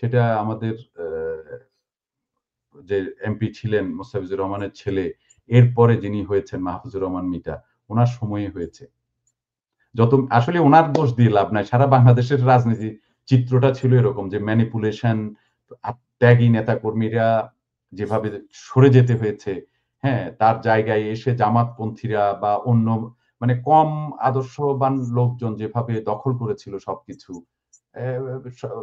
সেটা আমাদের যে এমপি ছিলেন মোস্তাফিজুর রহমানের ছেলে, এরপরে যিনি হয়েছেন মাহফুজুর রহমান মিটা, উনার সময়ে হয়েছে। আসলে উনার দোষ দিয়ে লাভ নাই। সারা বাংলাদেশের রাজনীতি চিত্রটা ছিল এরকম যে ম্যানিপুলেশন, ত্যাগী নেতাকর্মীরা যেভাবে সরে যেতে হয়েছে, হ্যাঁ? তার জায়গায় এসে জামাতপন্থীরা বা অন্য মানে কম আদর্শবান লোকজন যেভাবে দখল করেছিল সবকিছু। অ্যা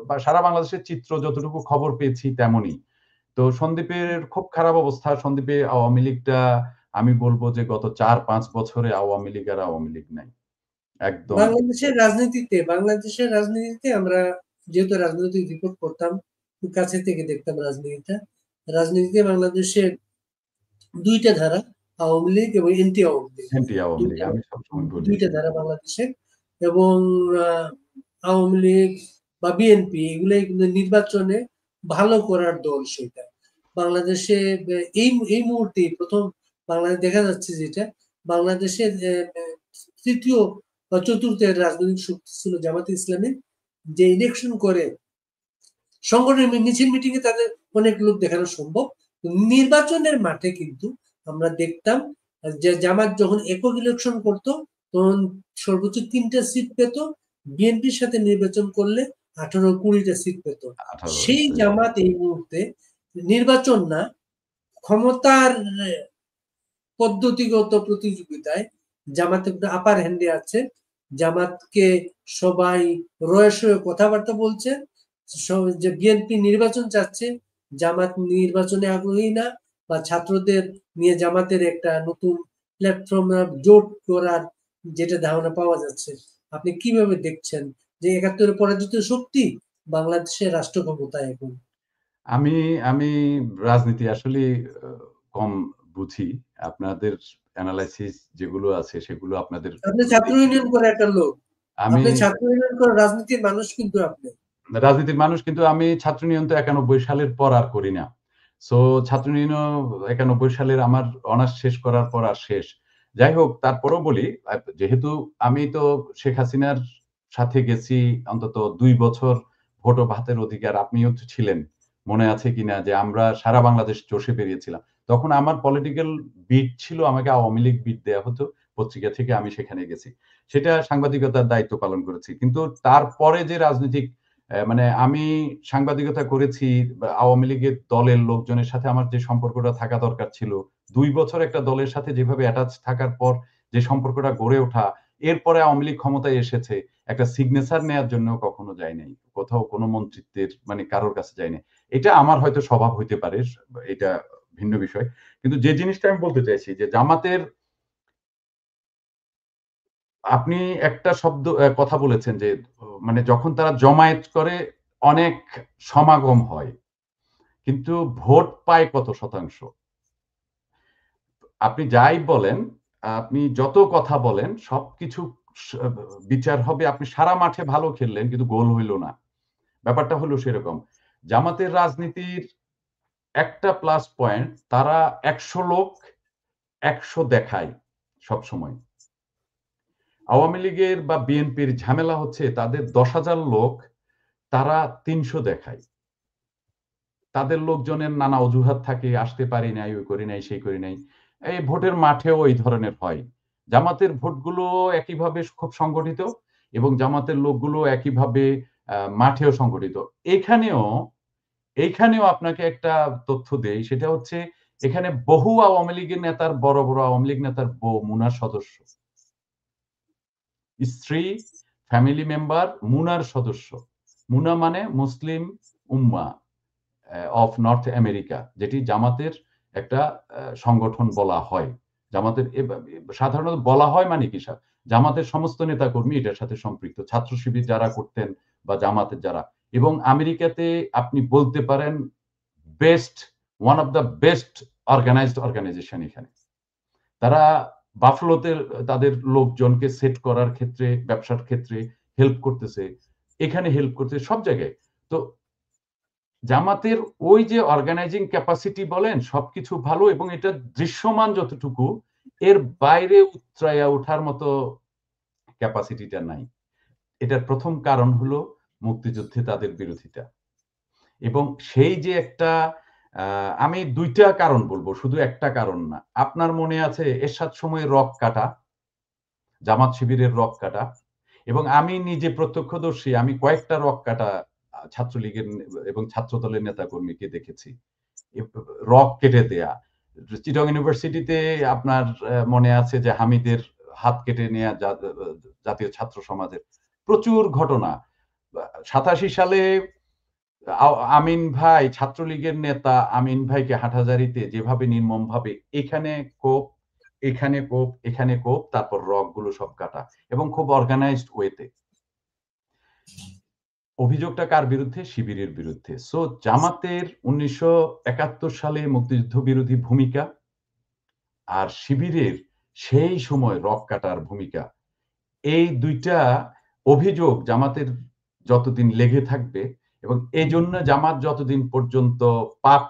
বা সারা বাংলাদেশের চিত্র যতটুকু খবর পেয়েছি তেমনই। তো সন্দ্বীপের খুব খারাপ অবস্থা। সন্দ্বীপে আওয়ামী লীগটা আমি বলব যে গত ৪-৫ বছরে আওয়ামী লীগ আর আওয়ামী লীগ নাই। একদম বাংলাদেশের রাজনীতিতে আমরা যেহেতু রাজনৈতিক রিপোর্ট করতাম, খুব কাছে থেকে দেখতাম রাজনীতিটা। রাজনীতিতে বাংলাদেশের দুইটা ধারা, আওয়ামী লীগ এবং এন্টি আওয়ামী লীগ। অ্যান্টি আওয়ামী লীগ দুইটা আমি সবসময় বলি। দুইটা ধারা বাংলাদেশে। এবং আওয়ামী লীগ বা বিএনপি এগুলাই কিন্তু নির্বাচনে ভালো করার দল সেটা। বাংলাদেশে এই এই মুহূর্তে প্রথম বাংলাদেশে দেখা যাচ্ছে যেটা, বাংলাদেশের তৃতীয় বা চতুর্থ রাজনৈতিক শক্তি ছিল জামাতে ইসলামী, যে ইলেকশন করে সংগঠনের মিছিল মিটিং এ তাদের অনেক লোক দেখানো সম্ভব। নির্বাচনের মাঠে কিন্তু আমরা দেখতাম যে জামাত যখন একক ইলেকশন করত তখন সর্বোচ্চ ৩টা সিট পেত, বিএনপির সাথে নির্বাচন করলে ১৮-২০টা সিট পেত। ১৮ সেই জামাত এই মুহূর্তে নির্বাচন না, ক্ষমতার পদ্ধতিগত প্রতিযোগিতায় জামাত একটা আপার হ্যান্ডে আছে। জামাতকে সবাই রয়েস হয়ে কথাবার্তা বলছে। যে বিএনপি নির্বাচন চাচ্ছে, জামাত নির্বাচনে আগ্রহী না, বা ছাত্রদের নিয়ে জামাতের একটা নতুন প্ল্যাটফর্ম জোট করার যেটা ধারণা পাওয়া যাচ্ছে। আপনি কিভাবে দেখছেন যে ৭১ পরাজিত শক্তি বাংলাদেশের রাষ্ট্র ক্ষমতায় এখন? আমি আমি রাজনীতি আসলে আ কম বুঝি। আপনাদের এনালাইসিস যেগুলো আছে সেগুলো আপনাদের আপনি ছাত্র ইউনিয়ন করে একটা লোক। আমি আপনি ছাত্র ইউনিয়ন করে রাজনীতির মানুষ কিন্তু আপনি। রাজনীতির মানুষ, কিন্তু আমি ছাত্র ইউনিয়ন তো ৯১ সালের পর আর করি না। সো ছাত্র ইউনিয়নও ৯১ সালের আমার অনার্স শেষ করার পর আর শেষ। যাই হোক তারপরেও বলি, যেহেতু আমি তো শেখ হাসিনার সাথে গেছি অন্তত ২ বছর ভোট ও ভাতের অধিকার। আপনিও তো ছিলেন। মনে আছে কিনা যে আমরা সারা বাংলাদেশ চষে বেরিয়েছিলাম। তখন আমার পলিটিক্যাল বিট ছিল, আমাকে আওয়ামী লীগ বিট দেয়া হতো। পত্রিকা থেকে আমি সেখানে গেছি। সেটা সাংবাদিকতার দায়িত্ব পালন করেছি। কিন্তু তারপরে যে রাজনৈতিক মানে আমি সাংবাদিকতা করেছি আওয়ামী লীগের দলের লোকজনের সাথে আমার যে সম্পর্কটা থাকা দরকার ছিল, ২ বছর একটা দলের সাথে যেভাবে অ্যাটাচ থাকার পর যে সম্পর্কটা গড়ে ওঠা, এরপরে আওয়ামী লীগ ক্ষমতায় এসেছে। একটা সিগনেচার নেওয়ার জন্য কখনো যাই নাই, কোথাও কোনো মন্ত্রিত্বের মানে কারোর কাছে যাই নাই। এটা আমার হয়তো স্বভাব হইতে পারে, এটা ভিন্ন বিষয়। কিন্তু যে জিনিসটা আমি বলতে চাইছি যে জামাতের, আপনি একটা শব্দ কথা বলেছেন যে মানে যখন তারা জমায়েত করে অনেক সমাগম হয়, কিন্তু ভোট পায় কত শতাংশ? আপনি যাই বলেন, আপনি যত কথা বলেন সবকিছু স বিচার হবে, আপনি সারা মাঠে ভালো খেললেন কিন্তু গোল হইল না। ব্যাপারটা হলো সেরকম। জামাতের রাজনীতির একটা প্লাস পয়েন্ট, তারা ১০০ লোক ১০০ দেখায় সবসময়। আওয়ামী লীগের বা বিএনপির ঝামেলা হচ্ছে তাদের ১০,০০০ লোক, তারা ৩০০ দেখায়। তাদের লোকজনের নানা অজুহাত থাকে, আসতে পারি নাই, ওই করি নাই, সেই করি নাই। এই ভোটের মাঠেও এই ধরনের হয়। জামাতের ভোটগুলো একইভাবে খুব সংগঠিত এবং জামাতের লোকগুলো একইভাবে মাঠেও সংগঠিত। এখানেও এইখানেও আপনাকে একটা তথ্য দেই, সেটা হচ্ছে এখানে বহু আওয়ামী লীগের নেতার বড়, বড় আওয়ামী লীগ নেতার বউ মুনার সদস্য। স্ত্রী, ফ্যামিলি মেম্বার মুনার সদস্য। মুনা মানে মুসলিম উম্মাহ অফ নর্থ আমেরিকা, যেটি জামাতের একটা সংগঠন বলা হয়। জামাতের সাধারণত বলা হয় মানে কি, জামাতের সমস্ত নেতাকর্মী এটার সাথে সম্পৃক্ত। ছাত্র শিবির যারা করতেন বা জামাতের যারা, এবং আমেরিকাতে আপনি বলতে পারেন best, one of the best organised organisation এখানে। তারা বাফলোতে তাদের লোকজনকে সেট করার ক্ষেত্রে, ব্যবসার ক্ষেত্রে হেল্প করতেছে, এখানে হেল্প করতেছে, সব জায়গায়। তো জামাতের ওই যে অর্গানাইজিং ক্যাপাসিটি বলেন সবকিছু ভালো, এবং এটা দৃশ্যমান যতটুকু, এর বাইরে উতরাইয়া ওঠার মতো ক্যাপাসিটিটা নাই। এটার প্রথম কারণ হলো মুক্তিযুদ্ধে তাদের বিরোধিতা। এবং সেই যে একটা আমি ২ টা কারণ বলবো, শুধু একটা কারণ না। আপনার মনে আছে এরশাদ সময়ের রক কাটা, জামাত শিবিরের রক কাটা, এবং আমি নিজে প্রত্যক্ষদর্শী, আমি কয়েকটা রক কাটা ছাত্রলীগের এবং ছাত্রদলের নেতাকর্মীকে দেখেছি। রক কেটে দেয়া। চিটং ইউনিভার্সিটিতে আপনার মনে আছে যে হামিদের হাত কেটে নেয়া জাতীয় ছাত্র সমাজের প্রচুর ঘটনা। ৮৭ সালে আমিন ভাই, ছাত্রলীগের নেতা আমিন ভাইকে হাটহাজারীতে যেভাবে নির্মমভাবে এখানে কোপ, এখানে কোপ, এখানে কোপ, তারপর রগগুলো সব কাটা এবং খুব অর্গানাইজড ওয়েতে। অভিযোগটা কার বিরুদ্ধে? শিবিরের বিরুদ্ধে। সো জামাতের ১৯৭১ সালে মুক্তিযুদ্ধ বিরোধী ভূমিকা আর শিবিরের সেই সময় রক কাটার ভূমিকা, এই ২ টা অভিযোগ জামাতের যতদিন লেগে থাকবে, এবং এজন্য জামাত যতদিন পর্যন্ত পাপ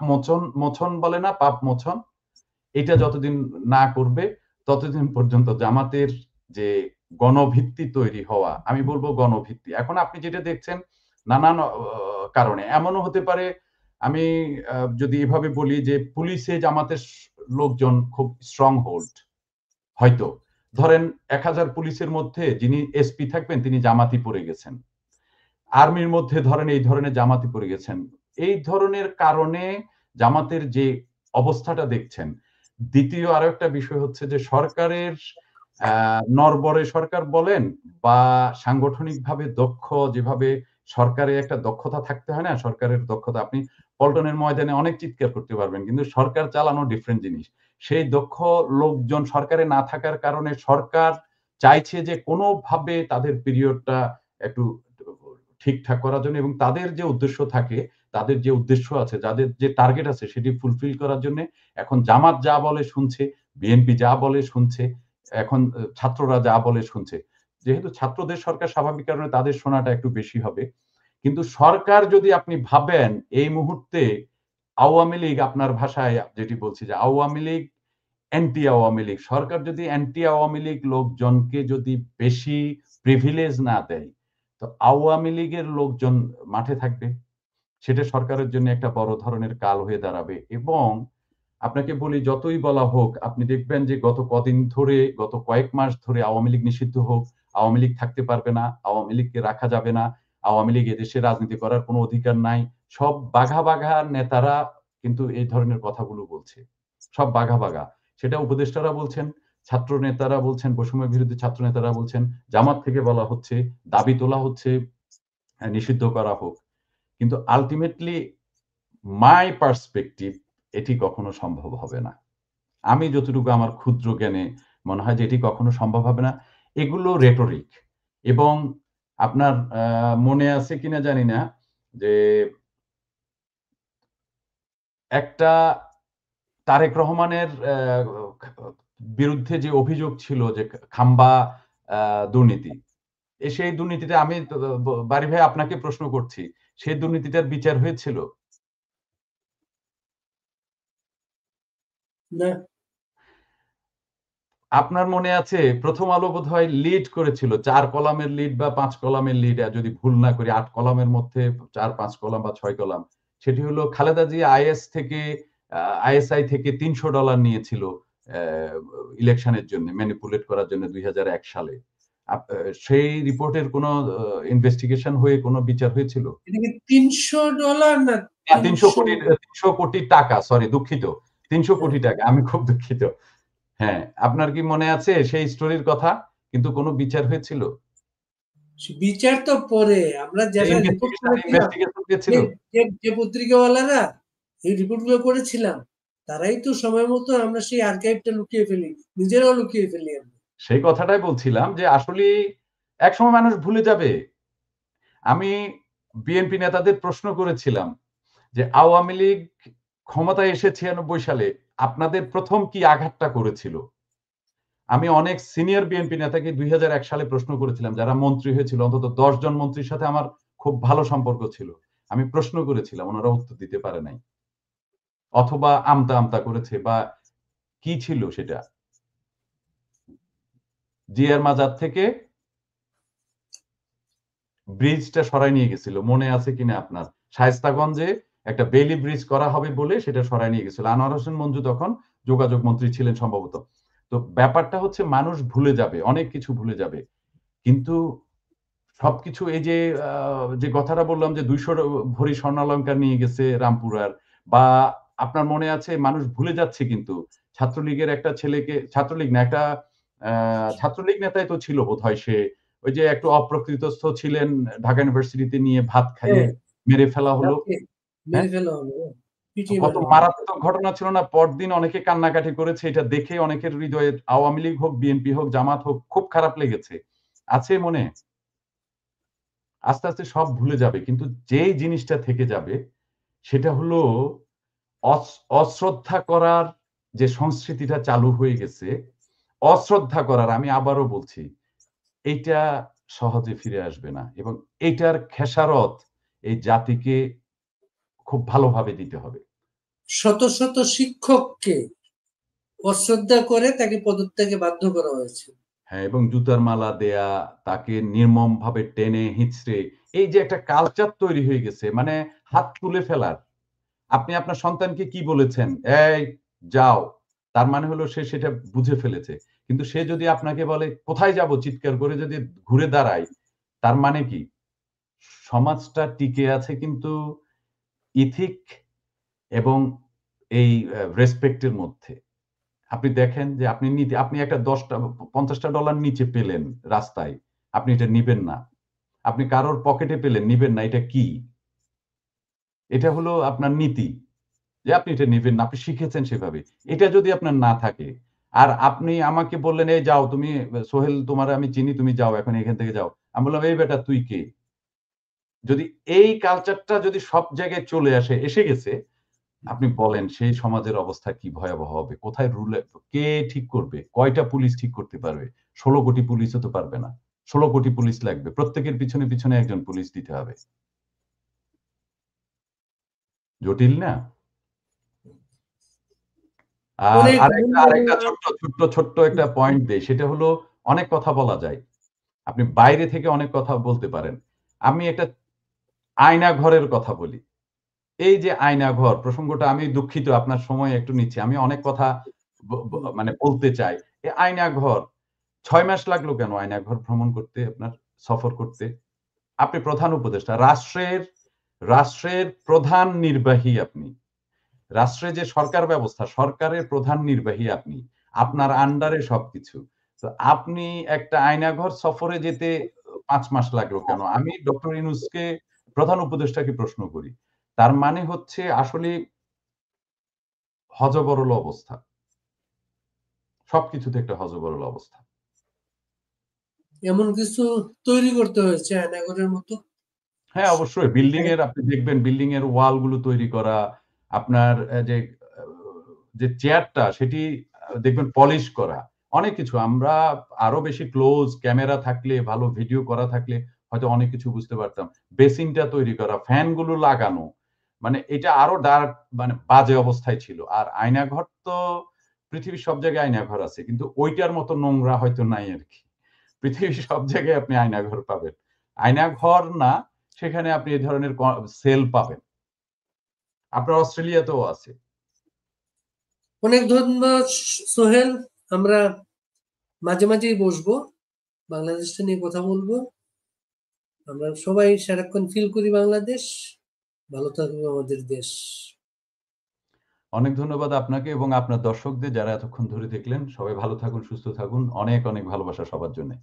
মোচন বলে না? পাপ মোচন, এটা যতদিন না করবে ততদিন পর্যন্ত জামাতের যে গণভিত্তি তৈরি হওয়া, আমি বলব গণভিত্তি। এখন আপনি যেটা দেখছেন নানান কারণে এমনও হতে পারে, আমি যদি এভাবে বলি যে পুলিশে জামাতের লোকজন খুব স্ট্রং হোল্ড। হয়তো ধরেন ১,০০০ পুলিশের মধ্যে যিনি এসপি থাকবেন তিনি জামাতি পড়ে গেছেন। আর্মির মধ্যে ধরেন এই ধরনের জামাতি পড়ে গেছেন। এই ধরনের কারণে জামাতের যে অবস্থাটা দেখছেন। দ্বিতীয় আরো একটা বিষয় হচ্ছে যে সরকারের নড়বড়ে সরকার বলেন বা সাংগঠনিকভাবে দক্ষ, যেভাবে সরকারে একটা দক্ষতা থাকতে হয় না? সরকারের দক্ষতা, আপনি পল্টনের ময়দানে অনেক চিৎকার করতে পারবেন। কিন্তু সরকার চালানো ডিফারেন্ট জিনিস। সেই দক্ষ লোকজন সরকারে না থাকার কারণে সরকার চাইছে যে কোনোভাবে তাদের পিরিয়ডটা একটু ঠিকঠাক করার জন্য, এবং তাদের যে উদ্দেশ্য থাকে, তাদের যে উদ্দেশ্য আছে, যাদের যে টার্গেট আছে সেটি ফুলফিল করার জন্যে এখন জামাত যা বলে শুনছে, বিএনপি যা বলে শুনছে, এখন ছাত্ররা যা বলে শুনছে। যেহেতু ছাত্রদের সরকার, স্বাভাবিক কারণে তাদের শোনাটা একটু বেশি হবে। কিন্তু সরকার যদি আপনি ভাবেন এই মুহূর্তে আওয়ামী লীগ, আপনার ভাষায় যেটি বলছি যে আওয়ামী লীগ, অ্যান্টি আওয়ামী লীগ, সরকার যদি অ্যান্টি আওয়ামী লীগ লোকজনকে যদি বেশি প্রিভিলেজ না দেয়, তো আওয়ামী লীগের লোকজন মাঠে থাকবে। সেটা সরকারের জন্য একটা বড় ধরনের কাল হয়ে দাঁড়াবে। এবং আপনাকে বলি, যতই বলা হোক, আপনি দেখবেন যে গত কদিন ধরে, গত কয়েক মাস ধরে আওয়ামী লীগ নিষিদ্ধ হোক, আওয়ামী লীগ থাকতে পারবে না, আওয়ামী লীগকে রাখা যাবে না, আওয়ামী লীগ এদেশে রাজনীতি করার কোনো অধিকার নাই। সব বাঘা, বাঘা নেতারা কিন্তু এই ধরনের কথাগুলো বলছে। সব বাঘা, বাঘা। সেটা উপদেষ্টারা বলছেন, ছাত্র নেতারা বলছেন, বৈষম্য বিরোধী ছাত্র নেতারা বলছেন, জামাত থেকে বলা হচ্ছে, দাবি তোলা হচ্ছে নিষিদ্ধ করা হোক। কিন্তু আল্টিমেটলি মাই পার্সপেক্টিভ এটি কখনো সম্ভব হবে না। আমি যতটুকু আমার ক্ষুদ্র জ্ঞানে মনে হয় যে এটি কখনো সম্ভব হবে না। এগুলো rhetoric এবং আপনার মনে আছে কিনা জানি না যে একটা তারেক রহমানের বিরুদ্ধে যে অভিযোগ ছিল যে খাম্বা দুর্নীতি। সেই দুর্নীতিতে আমি বারী ভাই আপনাকে প্রশ্ন করছি, সেই দুর্নীতিটার বিচার হয়েছিল? না। আপনার মনে আছে প্রথম আলো বোধহয় লিড করেছিল ৪ কলামের লিড বা ৫ কলামের লিড, যদি ভুল না করি ৮ কলামের মধ্যে ৪-৫ কলাম বা ৬ কলাম। সেটি হলো খালেদা জিয়া আইএসআই থেকে $৩০০ নিয়েছিল ইলেকশনের জন্য, ম্যানিপুলেট করার জন্য ২০০১ সালে। সেই রিপোর্টের কোনো ইনভেস্টিগেশন হয়ে কোনো বিচার হয়েছিল? এটা কি $৩০০ না ৩০০ কোটি টাকা, সরি দুঃখিত। ৩০০ কোটি টাকা, আমি খুব দুঃখিত। হ্যাঁ, আপনার কি মনে আছে সেই স্টোরির কথা? কিন্তু কোনো বিচার হয়েছিল? বিচার তো পরে আমরা যেটা রিপোর্ট করেছিলাম, ইনভেস্টিগেশন হয়েছিল? যে পত্রিকাওয়ালারা এই রিপোর্ট গুলো করেছিলাম, তারাই তো সময় মতো আমরা সেই আর্কাইভটা লুকিয়ে ফেলি, নিজেরাও লুকিয়ে ফেলি আমরা। সেই কথাটাই বলছিলাম যে আসলে একসময় মানুষ ভুলে যাবে। আমি বিএনপি নেতাদের প্রশ্ন করেছিলাম যে আওয়ামী লীগ ক্ষমতায় এসে ৯৬ সালে আপনাদের প্রথম কি আঘাতটা করেছিল? আমি অনেক সিনিয়র বিএনপি নেতাকে ২০০১ সালে প্রশ্ন করেছিলাম, যারা মন্ত্রী হয়েছিল, অন্তত ১০ জন মন্ত্রীর সাথে আমার খুব ভালো সম্পর্ক ছিল। আমি প্রশ্ন করেছিলাম, ওনারা উত্তর দিতে পারে নাই। অথবা আমতা, আমতা করেছে বা কি ছিল সেটা? জিয়ার মাজার থেকে ব্রিজটা সরায় নিয়ে গেছিল। মনে আছে কিনা আপনার? শায়েস্তাগঞ্জে একটা বেইলি ব্রিজ করা হবে বলে সেটা সরায় নিয়ে গেছিল। আনোয়ার হোসেন মঞ্জু তখন যোগাযোগ মন্ত্রী ছিলেন সম্ভবত। তো ব্যাপারটা হচ্ছে মানুষ ভুলে যাবে, অনেক কিছু ভুলে যাবে। কিন্তু সবকিছু এই যে কথাটা বললাম যে ২০০ ভরি স্বর্ণালংকার নিয়ে গেছে রামপুরার, বা আপনার মনে আছে মানুষ ভুলে যাচ্ছে কিন্তু ছাত্রলীগের একটা ছেলেকে, ছাত্রলীগ না একটা ছাত্রলীগ নেতাই তো ছিল বোধহয় সে, ওই যে একটু অপ্রকৃতস্থ ছিলেন, ঢাকা ইউনিভার্সিটিতে নিয়ে ভাত খাইয়ে হ্যাঁ, মেরে ফেলা হলো। তাকে হ্যাঁ? মেরে ফেলা হলো, পিটিয়ে কত মারা হলো। মারাত্মক ঘটনা ছিল না? পরদিন অনেকে কান্নাকাটি করেছে। এটা দেখে অনেকের হৃদয়ে আওয়ামী লীগ হোক, বিএনপি হোক, জামাত হোক খুব খারাপ লেগেছে। আছে মনে? আস্তে, আস্তে সব ভুলে যাবে। কিন্তু যেই জিনিসটা থেকে যাবে সেটা হলো অস অশ্রদ্ধা করার যে সংস্কৃতিটা চালু হয়ে গেছে, অশ্রদ্ধা করার, আমি আবারও বলছি, এইটা সহজে ফিরে আসবে না এবং এইটার খেসারত এই জাতিকে খুব ভালোভাবে দিতে হবে। শত শত শিক্ষককে অশ্রদ্ধা করে তাকে পদত্যাগে বাধ্য করা হয়েছে। হ্যাঁ, এবং জুতার মালা দেয়া, তাকে নির্মমভাবে টেনে হিঁচড়ে, এই যে একটা কালচার তৈরি হয়ে গেছে, মানে হাত তুলে ফেলার। আপনি আপনার সন্তানকে কি বলেছেন? "এই যাও।" তার মানে হলো সে সেটা বুঝে ফেলেছে। কিন্তু সে যদি আপনাকে বলে, "কোথায় যাবো?" চিৎকার করে যদি ঘুরে দাঁড়ায়, তার মানে কি? সমাজটা টিকে আছে কিন্তু ইথিক এবং এই রেসপেক্ট এর মধ্যে। আপনি দেখেন যে আপনি একটা $50 নিচে পেলেন রাস্তায়। আপনি এটা নিবেন না। আপনি কারোর পকেটে পেলেন, নিবেন না। এটা কি? এটা হলো আপনার নীতি। যে আপনি এটা নিবেন না। আপনি শিখেছেন সেভাবে। এটা যদি আপনার না থাকে, আর আপনি আমাকে বললেন, "এই যাও তুমি, সোহেল তোমারে আমি চিনি, তুমি যাও এখন এখান থেকে যাও।" আমি বললাম, "এই বেটা তুই কে?" যদি এই কালচারটা যদি সব জায়গায় চলে আসে, এসে গেছে, আপনি বলেন সেই সমাজের অবস্থা কি ভয়াবহ হবে? কোথায় কে ঠিক করবে? কয়টা পুলিশ ঠিক করতে পারবে? ১৬ কোটি পুলিশও তো পারবে না। ১৬ কোটি পুলিশ লাগবে। প্রত্যেকের পিছনে, পিছনে একজন পুলিশ দিতে হবে। জটিল না? আর অনেক আরেকটা ছোট্ট একটা পয়েন্ট দেই। সেটা হলো অনেক কথা বলা যায়। আপনি বাইরে থেকে অনেক কথা বলতে পারেন। আমি একটা আয়না ঘরের কথা বলি। এই যে আয়নাঘর প্রসঙ্গটা, আমি দুঃখিত আপনার সময় একটু নিচ্ছি। আমি অনেক কথা ব ব মানে বলতে চাই। এই আয়নাঘর ৬ মাস লাগলো কেন আয়নাঘর ভ্রমণ করতে আপনার, সফর করতে? আপনি প্রধান উপদেষ্টা। রাষ্ট্রের প্রধান নির্বাহী আপনি। রাষ্ট্রে যে সরকার ব্যবস্থা, সরকারের প্রধান নির্বাহী আপনি। আপনার আন্ডারে সবকিছু। তো আপনি একটা আয়নাঘর সফরে যেতে ৫ মাস লাগলো কেন? আমি ডক্টর ইউনূসকে প্রধান উপদেষ্টাকে প্রশ্ন করি। তার মানে হচ্ছে আসলে হযবরল অবস্থা। সবকিছুতে একটা হযবরল অবস্থা। এমন কিছু তৈরি করতে হয়েছে আয়নাঘরের মতো। হ্যাঁ, অবশ্যই আপনি দেখবেন বিল্ডিং এর ওয়াল গুলো তৈরি করা, আপনার আ যে চেয়ারটা সেটি দেখবেন পলিশ করা। অনেক কিছু আমরা আরো বেশি ক্লোজ ক্যামেরা থাকলে, ভালো ভিডিও করা থাকলে হয়তো অনেক কিছু বুঝতে পারতাম। বেসিনটা তৈরি করা, ফ্যান গুলো লাগানো। মানে এটা আরো ডার্ক মানে বাজে অবস্থায় ছিল। আর আয়নাঘর তো পৃথিবীর সব জায়গায় আয়নাঘর আছে। কিন্তু ঐটার মতো নোংরা হয়তো নাই আরকি। পৃথিবীর সব জায়গায় আপনি আয়নাঘর পাবেন। আয়নাঘর না, সেখানে আপনি এ ধরনের সেল পাবেন। আপনার অস্ট্রেলিয়াতেও আছে। অনেক ধন্যবাদ সোহেল। আমরা মাঝে, মাঝেই বসবো। বাংলাদেশটা নিয়ে কথা বলবো। আমরা সবাই সারাক্ষণ ফিল করি বাংলাদেশ। ভালো থাকুক আমাদের দেশ। অনেক ধন্যবাদ আপনাকে এবং আপনার দর্শকদের যারা এতক্ষণ ধরে দেখলেন। সবাই ভালো থাকুন, সুস্থ থাকুন। অনেক, অনেক ভালোবাসা সবার জন্যে।